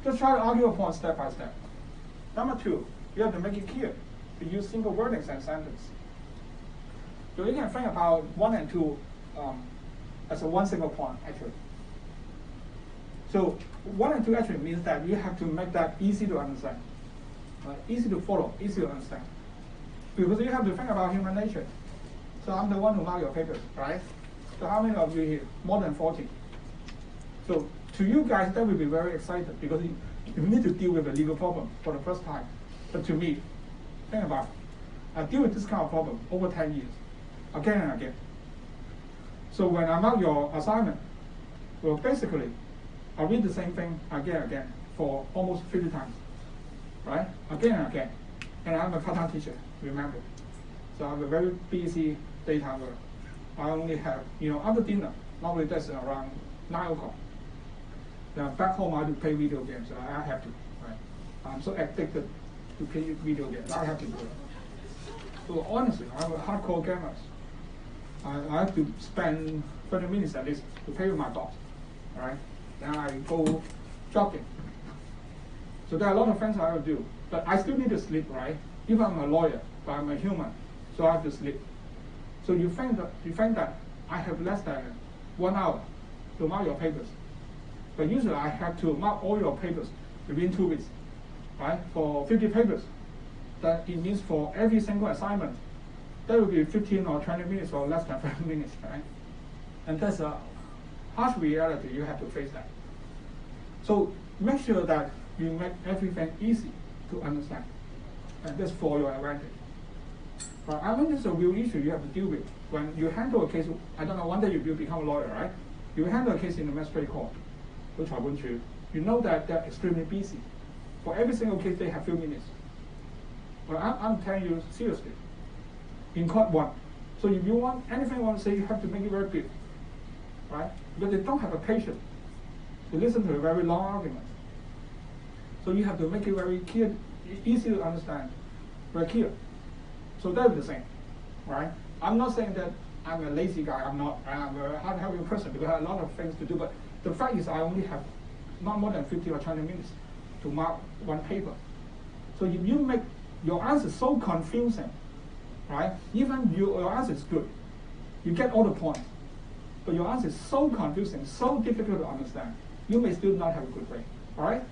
Just try to argue a point step by step. Number two, you have to make it clear to use single wordings and sentence. So you can think about 1 and 2 as a one single point, actually. So 1 and 2 actually means that you have to make that easy to understand, easy to follow, easy to understand. Because you have to think about human nature. So I'm the one who mark your papers, right? So how many of you here? More than 40. So to you guys, that will be very exciting because you need to deal with a legal problem for the first time. But to me, think about it. I deal with this kind of problem over 10 years, again and again. So when I mark your assignment, well, basically, I read the same thing again and again for almost 50 times, right? Again and again. And I'm a part-time teacher, remember. So I have a very busy daytime work. I only have, after dinner, normally that's around 9 o'clock. Then back home, I have to play video games. I have to, right? I'm so addicted to play video games. I have to do it. So honestly, I'm a hardcore gamer. I have to spend 30 minutes at least to play with my dog, all right? Then I go jogging. So there are a lot of things I have to do. But I still need to sleep, right? Even I'm a lawyer, but I'm a human, so I have to sleep. So you think that I have less than 1 hour to mark your papers. But usually I have to mark all your papers within 2 weeks, right? For 50 papers. That it means for every single assignment, that will be 15 or 20 minutes or less than 5 minutes, right? And that's a harsh reality, you have to face that. So make sure that you make everything easy to understand. And that's for your advantage. But I think it's a real issue you have to deal with. When you handle a case, I don't know, one day you will become a lawyer, right? You handle a case in the magistrate court, which I wouldn't you. You know that they're extremely busy. For every single case, they have few minutes. But I'm telling you seriously, in court 1, So if you want anything you want to say, you have to make it very clear, right? Because they don't have a patience to listen to a very long argument. So you have to make it very clear, easy to understand, very clear. So that's the same, right? I'm not saying that I'm a lazy guy. I'm not. I'm a hard-headed person because I have a lot of things to do. But the fact is, I only have not more than 50 or 20 minutes to mark one paper. So if you make your answer so confusing, right? Even your answer is good, you get all the points, but your answer is so confusing, so difficult to understand, you may still not have a good grade, all right?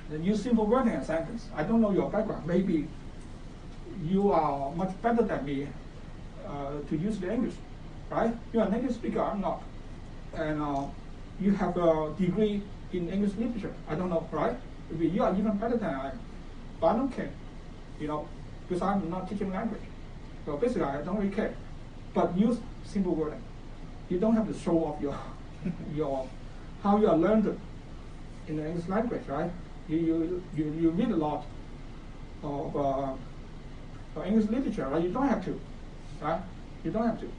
Then use simple wording and sentence. I don't know your background. Maybe you are much better than me to use the English, right? You're a native speaker, I'm not. And you have a degree in English literature, I don't know, right? Maybe you are even better than I am. But I don't care, because I'm not teaching language. So basically, I don't really care. But use simple wording. You don't have to show off your how you are learned in the English language, right? You read a lot of English literature, right? You don't have to, right? You don't have to.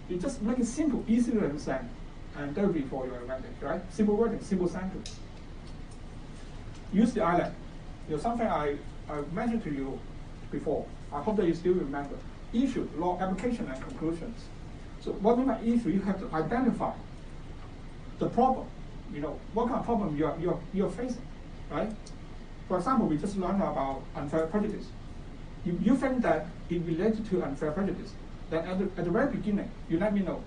You just make it simple, easy to understand, and that will be for your advantage, right? Simple wording, simple sentence. Use the island. Something I mentioned to you before. I hope that you still remember. Issue, law, application, and conclusions. So what I mean by issue, you have to identify the problem. What kind of problem you're facing, right? For example, we just learned about unfair prejudice. If you think that it related to unfair prejudice, then at the very beginning, you let me know,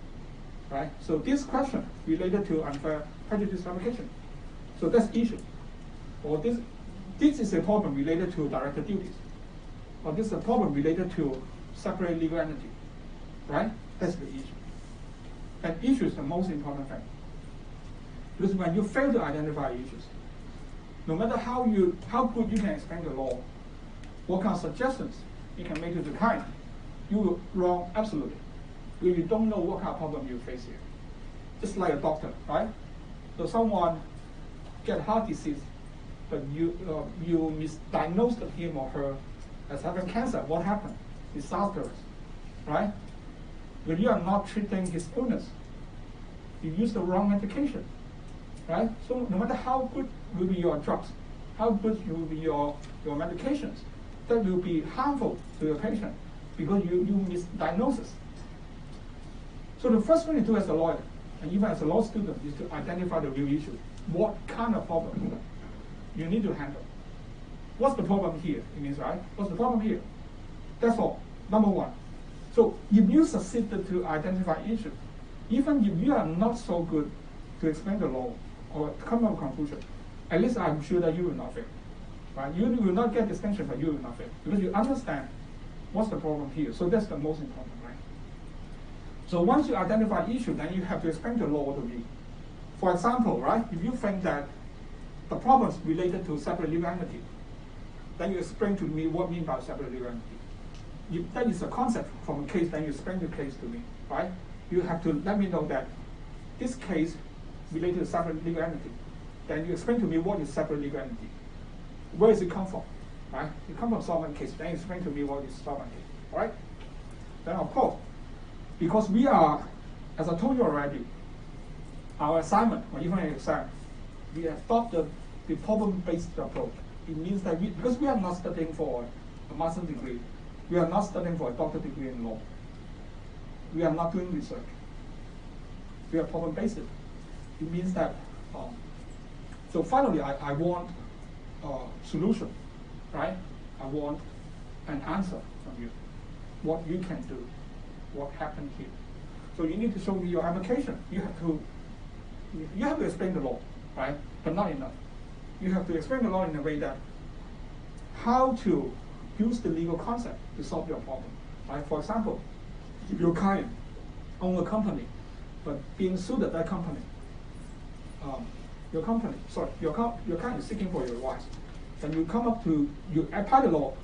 right? So this question related to unfair prejudice application. So that's issue. Or this is a problem related to director duties. Or this is a problem related to separate legal entity, right? That's the issue. And issue is the most important thing. Because when you fail to identify issues, no matter how good you can explain the law, what kind of suggestions you can make to the client, you will wrong absolutely. Because you don't know what kind of problem you face here. Just like a doctor, right? So someone get heart disease, but you misdiagnosed him or her as having cancer. What happened? Disastrous, right? When you are not treating his illness, you use the wrong medication, right? So no matter how good will be your drugs, how good will be your medications, that will be harmful to your patient because you misdiagnose. So the first thing you do as a lawyer, and even as a law student, is to identify the real issue. What kind of problem you need to handle? What's the problem here? It means, right? What's the problem here? That's all. Number one. So if you succeeded to identify issue, even if you are not so good to explain the law or come up with a conclusion, at least I'm sure that you will not fail. Right? You will not get distinction, but you will not fail. Because you understand what's the problem here. So that's the most important, right? So once you identify issue, then you have to explain the law to me. For example, right, if you think that the problem is related to separate legal entity, then you explain to me what you mean by separate legal entity. If that is a concept from a case, then you explain the case to me, right? You have to let me know that this case related to separate legal entity. Then you explain to me what is separate legal entity. Where does it come from, right? It comes from solvent case. Then you explain to me what is solvent case, all right? Then of course, because we are, as I told you already, our assignment or even an exam, we adopted the problem-based approach. It means that because we are not studying for a master's degree, we are not studying for a doctorate degree in law. We are not doing research. We are problem-based. It means that, so finally I want a solution, right? I want an answer from you. What you can do, what happened here. So you need to show me your application. You have to explain the law, right? But not enough. You have to explain the law in a way that how to use the legal concept to solve your problem. Right? For example, if your client owns a company, but being sued at that company, your client is seeking for your advice. Then you apply the law,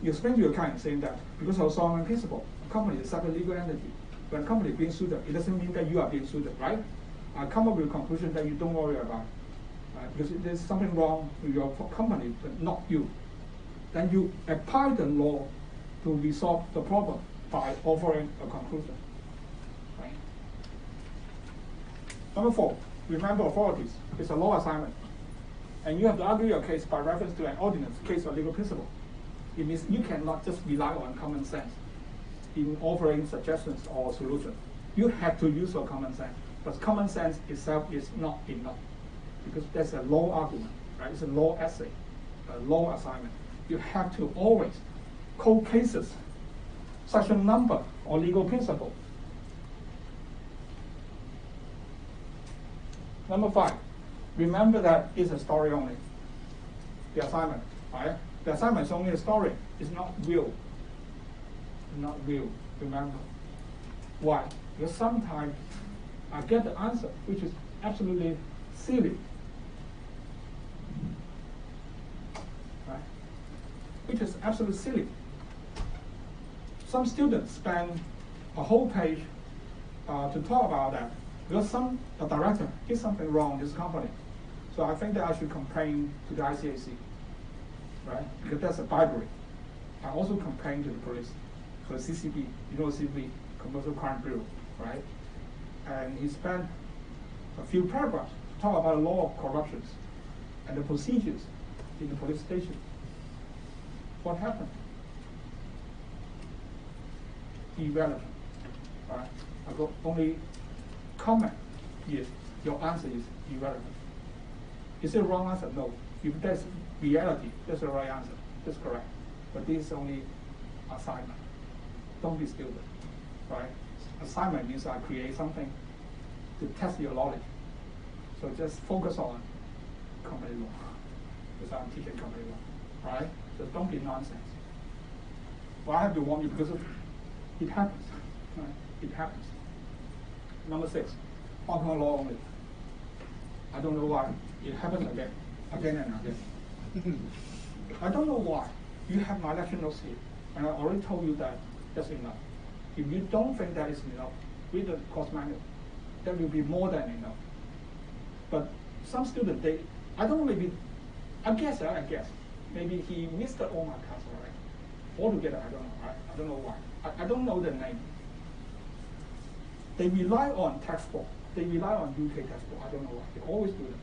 you explain to your client saying that because of sovereign principle, a company is a separate legal entity. When a company is being sued, it doesn't mean that you are being sued, right? I come up with a conclusion that you don't worry about, right? Because there's something wrong with your company, but not you. Then you apply the law to resolve the problem. by offering a conclusion. Right? Number 4, remember authorities. It's a law assignment. And you have to argue your case by reference to an ordinance, case, or legal principle. It means you cannot just rely on common sense in offering suggestions or solutions. You have to use your common sense. But common sense itself is not enough because that's a law argument, right? It's a law essay, a law assignment. You have to always quote cases, section number, or legal principle. Number 5, remember that it's a story only. The assignment, right? The assignment is only a story. It's not real. It's not real. Remember. Why? Because sometimes I get the answer, which is absolutely silly. Right? Which is absolutely silly. Some students spend a whole page to talk about that because the director did something wrong in this company. So I think that I should complain to the ICAC, right? Because that's a bribery. I also complain to the police, to the CCB, CCB, Commercial Crime Bureau, right? And he spent a few paragraphs to talk about the law of corruptions and the procedures in the police station. What happened? Irrelevant, right? I got only comment is your answer is irrelevant. Is it a wrong answer? No. If that's reality, that's the right answer. That's correct. But this is only assignment. Don't be stupid, right? Assignment means I create something to test your knowledge. So just focus on company law, because I'm teaching company law, right? So don't be nonsense. Well, I have to warn you because it happens, right? It happens. Number 6, Hong Kong law only. I don't know why it happens again and again. I don't know why. You have my lecture notes here, and I already told you that that's enough. If you don't think that is enough, read the course manual. That will be more than enough. But some students, I don't know, I guess, maybe he missed all my class already. Altogether, I don't know. I don't know why. I don't know the name. They rely on textbook. They rely on UK textbook. I don't know why. They always do that.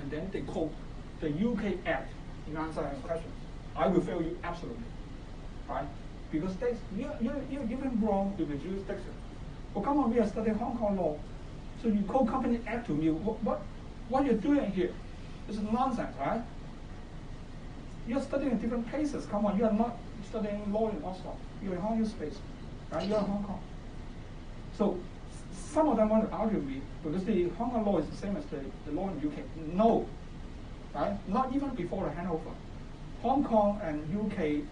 And then they quote the UK Act in answering questions. I will fail you absolutely, right? Because you're even wrong with the jurisdiction. Well, come on, we are studying Hong Kong law. So you quote Company Act to me. What you're doing here is nonsense, right? You're studying different places. Come on, you are not studying law in Oslo. You're in Hong Kong space, right? You're in Hong Kong. So some of them want to argue with me because the Hong Kong law is the same as the law in UK. No, right? Not even before the handover. Hong Kong and UK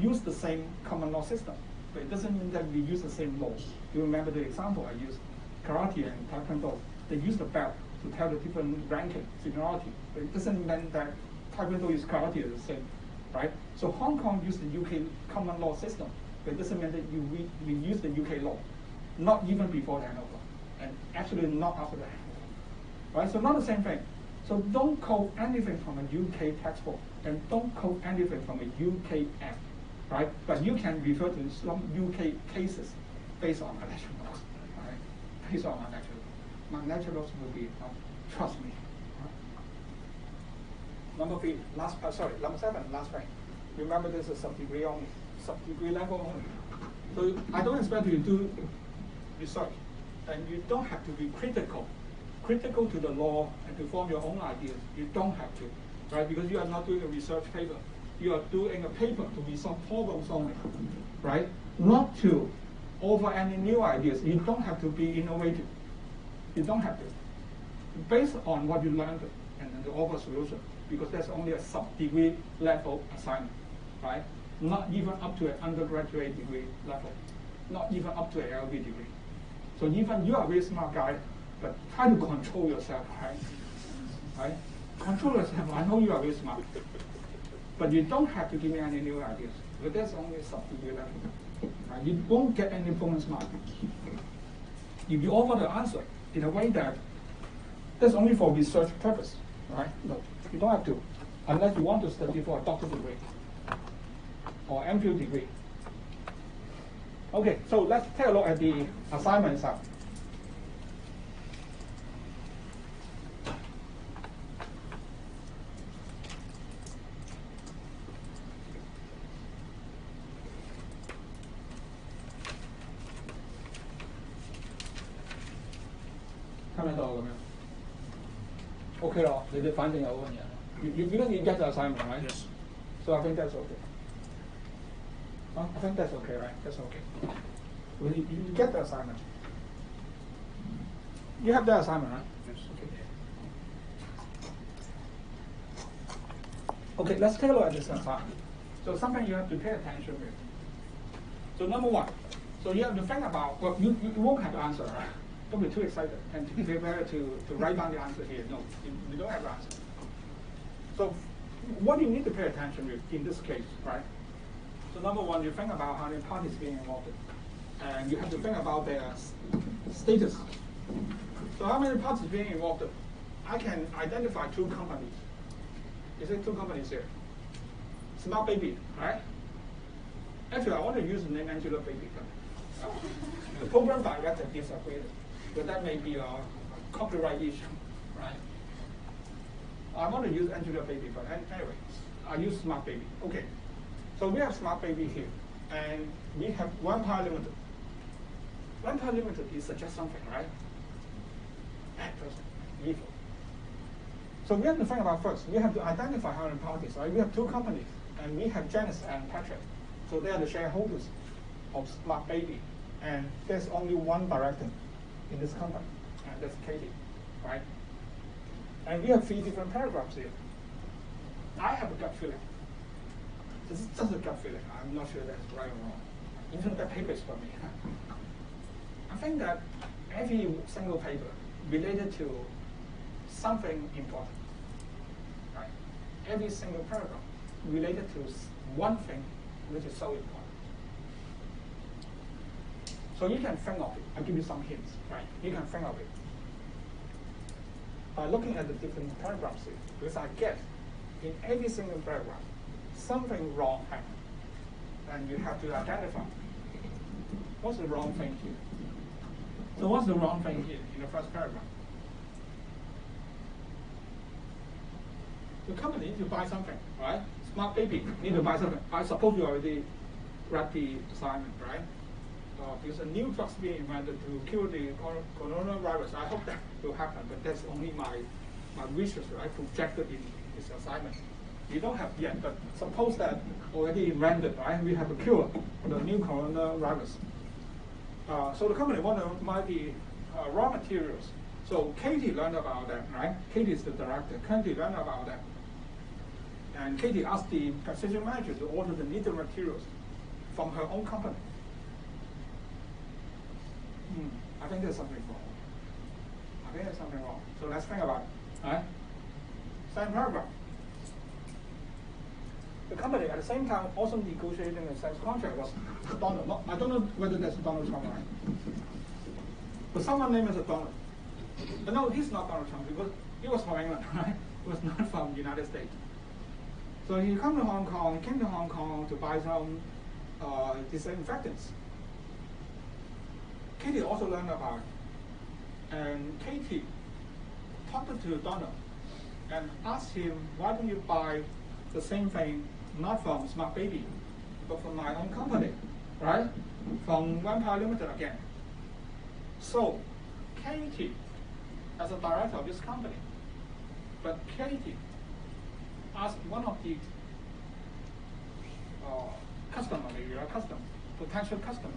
use the same common law system, but it doesn't mean that we use the same law. You remember the example I used, karate and taekwondo. They use the belt to tell the different ranking, seniority, but it doesn't mean that taekwondo is karate is the same, right? So Hong Kong used the UK common law system, but it doesn't mean that we use the UK law. Not even before the handover, and actually not after the handover, right? So not the same thing. So don't quote anything from a UK textbook, and don't quote anything from a UK act, right? But you can refer to some UK cases based on my lecture notes, right? Based on my lecture notes. My lecture notes will be enough, trust me. Right? Number 7, last thing. Remember this is sub-degree only, sub-degree level only. So I don't expect you to do research, and you don't have to be critical to the law and to form your own ideas. You don't have to, right? Because you are not doing a research paper. You are doing a paper to resolve problems only, right? Not to offer any new ideas. You don't have to be innovative. You don't have to. Based on what you learned and then to offer a solution, because that's only a sub-degree level assignment, right? Not even up to an undergraduate degree level, not even up to an LB degree. So even you are a very smart guy, but try to control yourself, right? Control yourself. I know you are very smart, but you don't have to give me any new ideas. But that's only a sub-degree level. Right? You won't get any bonus mark. If you offer the answer in a way that's only for research purpose, right? No, you don't have to, unless you want to study for a doctorate degree or MPhil degree. Okay, so let's take a look at the assignment itself. Okay, you didn't get the assignment, right? Yes. So I think that's okay. I think that's okay, right? That's okay. Well, you get the assignment. You have the assignment, right? Yes. Okay, let's take a look at this assignment. So something you have to pay attention with. So number one, so you have to think about, well, you won't have the answer, right? Don't be too excited and to prepare to write down the answer here. No, you don't have the answer. So what do you need to pay attention with in this case, right? So number one, you think about how many parties being involved in, and you have to think about their status. So how many parties being involved? I can identify two companies. Is there two companies here? Smart Baby, right? Actually, I want to use the name Angela Baby. The program director disagreed, but that may be a copyright issue, right? I want to use Angela Baby, but anyway, I use Smart Baby. Okay, so we have Smart Baby here, and we have One Power Limited. One Power Limited is suggest something, right? Bad person, evil. So we have to think about first, we have to identify how many parties, right? We have two companies, and we have Janice and Patrick. So they are the shareholders of Smart Baby. And there's only one director in this company, and that's Katie, right? And we have 3 different paragraphs here. I have a gut feeling. This is just a gut feeling. I'm not sure that's right or wrong. Even the paper is for me. I think that every single paper related to something important, right? Every single paragraph related to one thing which is so important. So you can think of it. I'll give you some hints, right? You can think of it by looking at the different paragraphs here, because I guess in every single paragraph, something wrong happened. And you have to identify what's the wrong thing here. So what's the wrong thing here in the first paragraph? The company needs to buy something, right? Smart Baby need to buy something. I suppose you already read the assignment, right? There's a new drugs being invented to cure the coronavirus. I hope that will happen, but that's only my wishes, right, projected in this assignment. We don't have yet, but suppose that already invented, right? We have a cure for the new coronavirus. So the company want to buy the raw materials. So Katie learned about that, right? Katie is the director. Katie learned about that. And Katie asked the precision manager to order the needed materials from her own company. I think there's something wrong. So let's think about it. Right? Second paragraph. The company at the same time also negotiating a sales contract was Donald. I don't know whether that's Donald Trump, right? But someone named as a Donald. But no, he's not Donald Trump because he was from England, right? He was not from the United States. So he came to Hong Kong to buy some disinfectants. Katie also learned about it. And Katie talked to Donald and asked him, why don't you buy the same thing, not from Smart Baby, but from my own company, right? From One Power Limited again. So Katie, as a director of this company, but Katie asked one of the potential customer,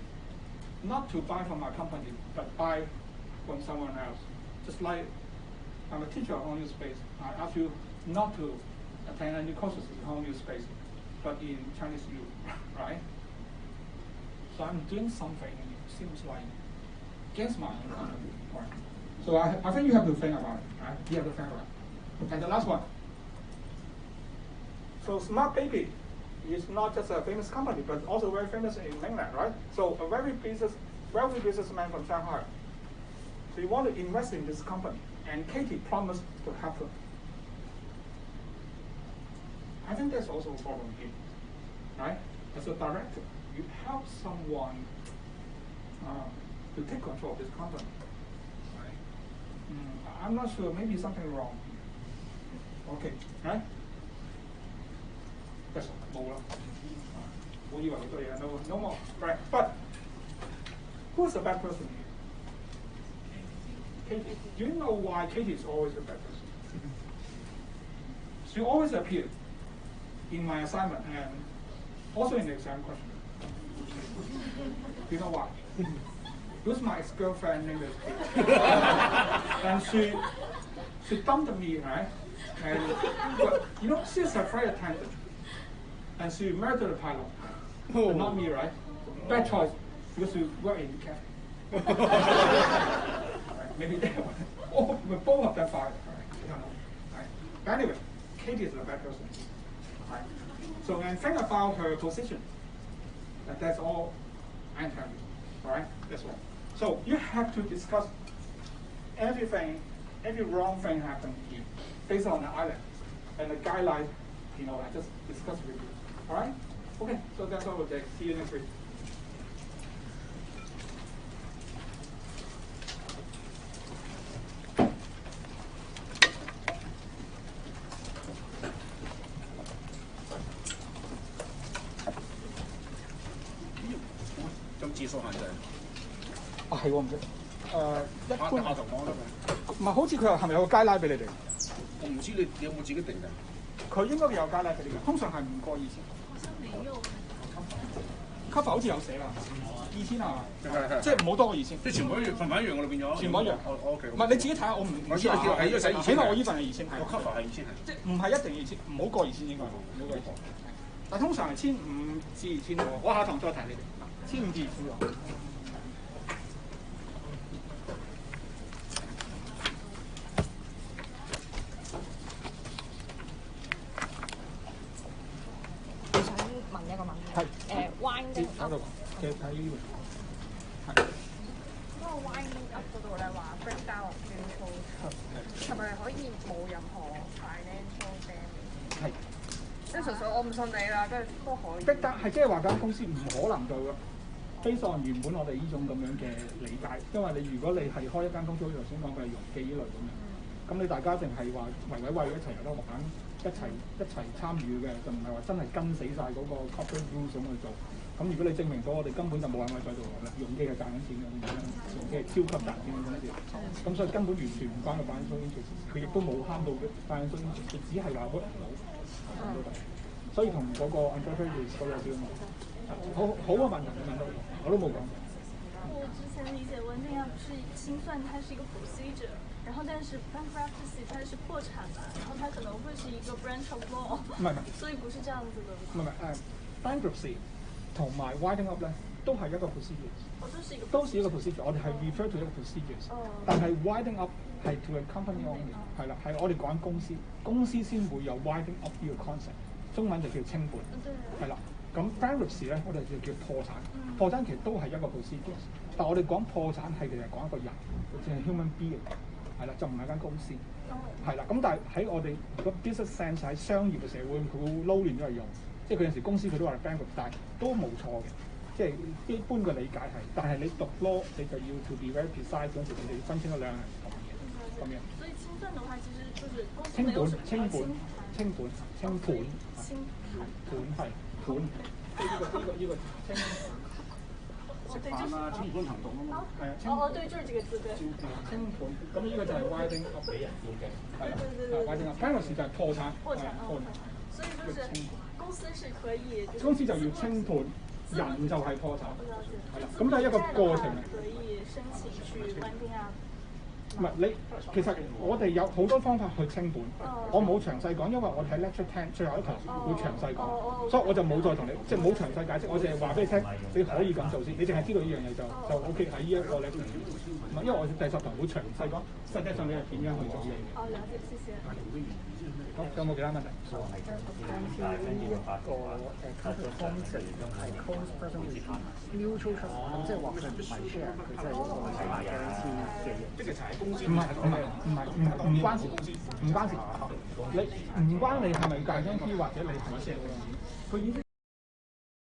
not to buy from my company, but buy from someone else. Just like I'm a teacher on your space, I ask you not to attend any courses in Hong New Space, but in Chinese U, right? So I'm doing something, and it seems like against my own company, right? So I think you have to think about it, right? You have to think about it. And the last one. So Smart Baby is not just a famous company, but also very famous in mainland, right? So a wealthy businessman from Shanghai. So you want to invest in this company, and Katie promised to help her. I think that's also a problem here, right? As a director, you help someone to take control of this company. Right? I'm not sure. Maybe something wrong. Okay, right? That's all. More. No more. Right? But who's the bad person here? Katie. Do you know why Katie is always the bad person? She always appears in my assignment and also in the exam question. Do you know why? Because my ex-girlfriend named Katie. And she dumped me, right? And but, she's a flight attendant. And she married the pilot. But not me, right? Bad choice, because we work in the cafe. Right? Maybe that one. Oh, we both of them fired. Right? But anyway, Katie is a bad person. Right? So and think about her position. And that's all I'm telling you. Alright? That's all. So you have to discuss everything, every wrong thing happened here based on the island. And the guideline, I just discussed with you. Alright? Okay, so that's all today. See you next week.字數限制。係喎，唔識。一般下頭講得㗎。唔係，好似佢係咪有個街拉俾你哋？我唔知你有冇自己定㗎？佢應該有街拉俾你嘅，通常係唔過2000。好像沒有。cover 好似有寫啦，2000係嘛？係。即係唔好多過2000。即係全部一樣，份份一樣㗎啦，變咗。全部一樣。OK。唔係你自己睇下，我唔知啊。係呢個使2000。因為我呢份係2000，係。個 cover 係2000係。即係唔係一定2000，唔好過2000應該，唔好過2000。但通常係1500至2000喎。我下堂再提你哋，1500至2000。winding up 嘅睇呢個係。嗰個 winding up 嗰度咧話 breakdown of mutual trust 係咪可以冇任何 financial damage？ 係。即係純粹我唔信你啦，跟住都可以。breakdown 係即係話間公司唔可能做嘅。based on 原本我哋呢種咁樣嘅理解，因為如果你係開一間公司，好似頭先講佢係容記呢類咁樣，咁你大家淨係話為一齊有得玩，一齊參與嘅，就唔係話真係跟死晒嗰個 corporate rules 咁去做。咁如果你證明到我哋根本就冇揾位喺度嘅，容記係賺緊錢嘅，容記係超級賺錢嘅公司，咁所以根本完全唔關個 financial interest， 佢亦都冇慳到嘅 financial interest， 佢只係話屈唔到，所以同嗰個 unfair use 嗰個少少好嘅問題你問到，我都冇講。我之前理解为那样是清算，它是一个 procedure， 然后但是 bankruptcy 它是破产嘛，然后它可能会是一个 branch of law， 所以不是这样子的。唔係bankruptcy 同埋 winding up 咧，都係一個 procedure， 都是一個 procedure， 我哋係 refer to 一個 procedures， 但係 winding up 係 to a company only， 係啦，係我哋講公司，公司先會有 winding up 呢個 concept， 中文就叫清盤，係啦。咁 bankruptcy 咧，我哋就叫破產。破產其實都係一個 procedure， 但我哋講破產係其實講一個人，即係 human being， 係啦，就唔係間公司，係啦。咁但係喺我哋個 business sense 喺商業嘅社會，佢會撈亂咗嚟用，即係佢有時公司佢都話 bankrupt， 但係都冇錯嘅，即係一般嘅理解係。但係你讀 law 你就要 to be very precise 嗰陣時，你哋要分清咗兩樣唔同嘅嘢，咁樣。所以清算的話，其實就是公司沒有什麼清盤係。盤，即係呢個清食飯啊，清盤行動啊嘛，係啊。對，就是這個字，對。清盤，咁呢個就係 winding up 俾人嘅，係啦。winding up， bankruptcy 就係破產。破產。所以就是公司是可以。公司就要清盤，人就係破產。係啦，咁就係一個過程。可以申請去 winding up。唔係你，其實我哋有好多方法去清盤，我冇詳細講，因為我睇 lecture 10最後一堂會詳細講，所以我就冇再同你即係冇詳細解釋，我淨係話俾你聽，你可以咁做先，你淨係知道呢樣嘢就 OK 喺呢一個 lecture。唔係，因為我第10堂會詳細講，實際上你係點樣去做嘢嘅。了解，謝謝。好，有冇其他問題？公司呢一個capital concept 係 close person mutual trust， 咁即係話佢唔係 share， 佢真係一個大嘅一次嘅嘢。即係公司。唔關事，唔關事。你唔關你係咪大張 P 或者你係 share 佢意思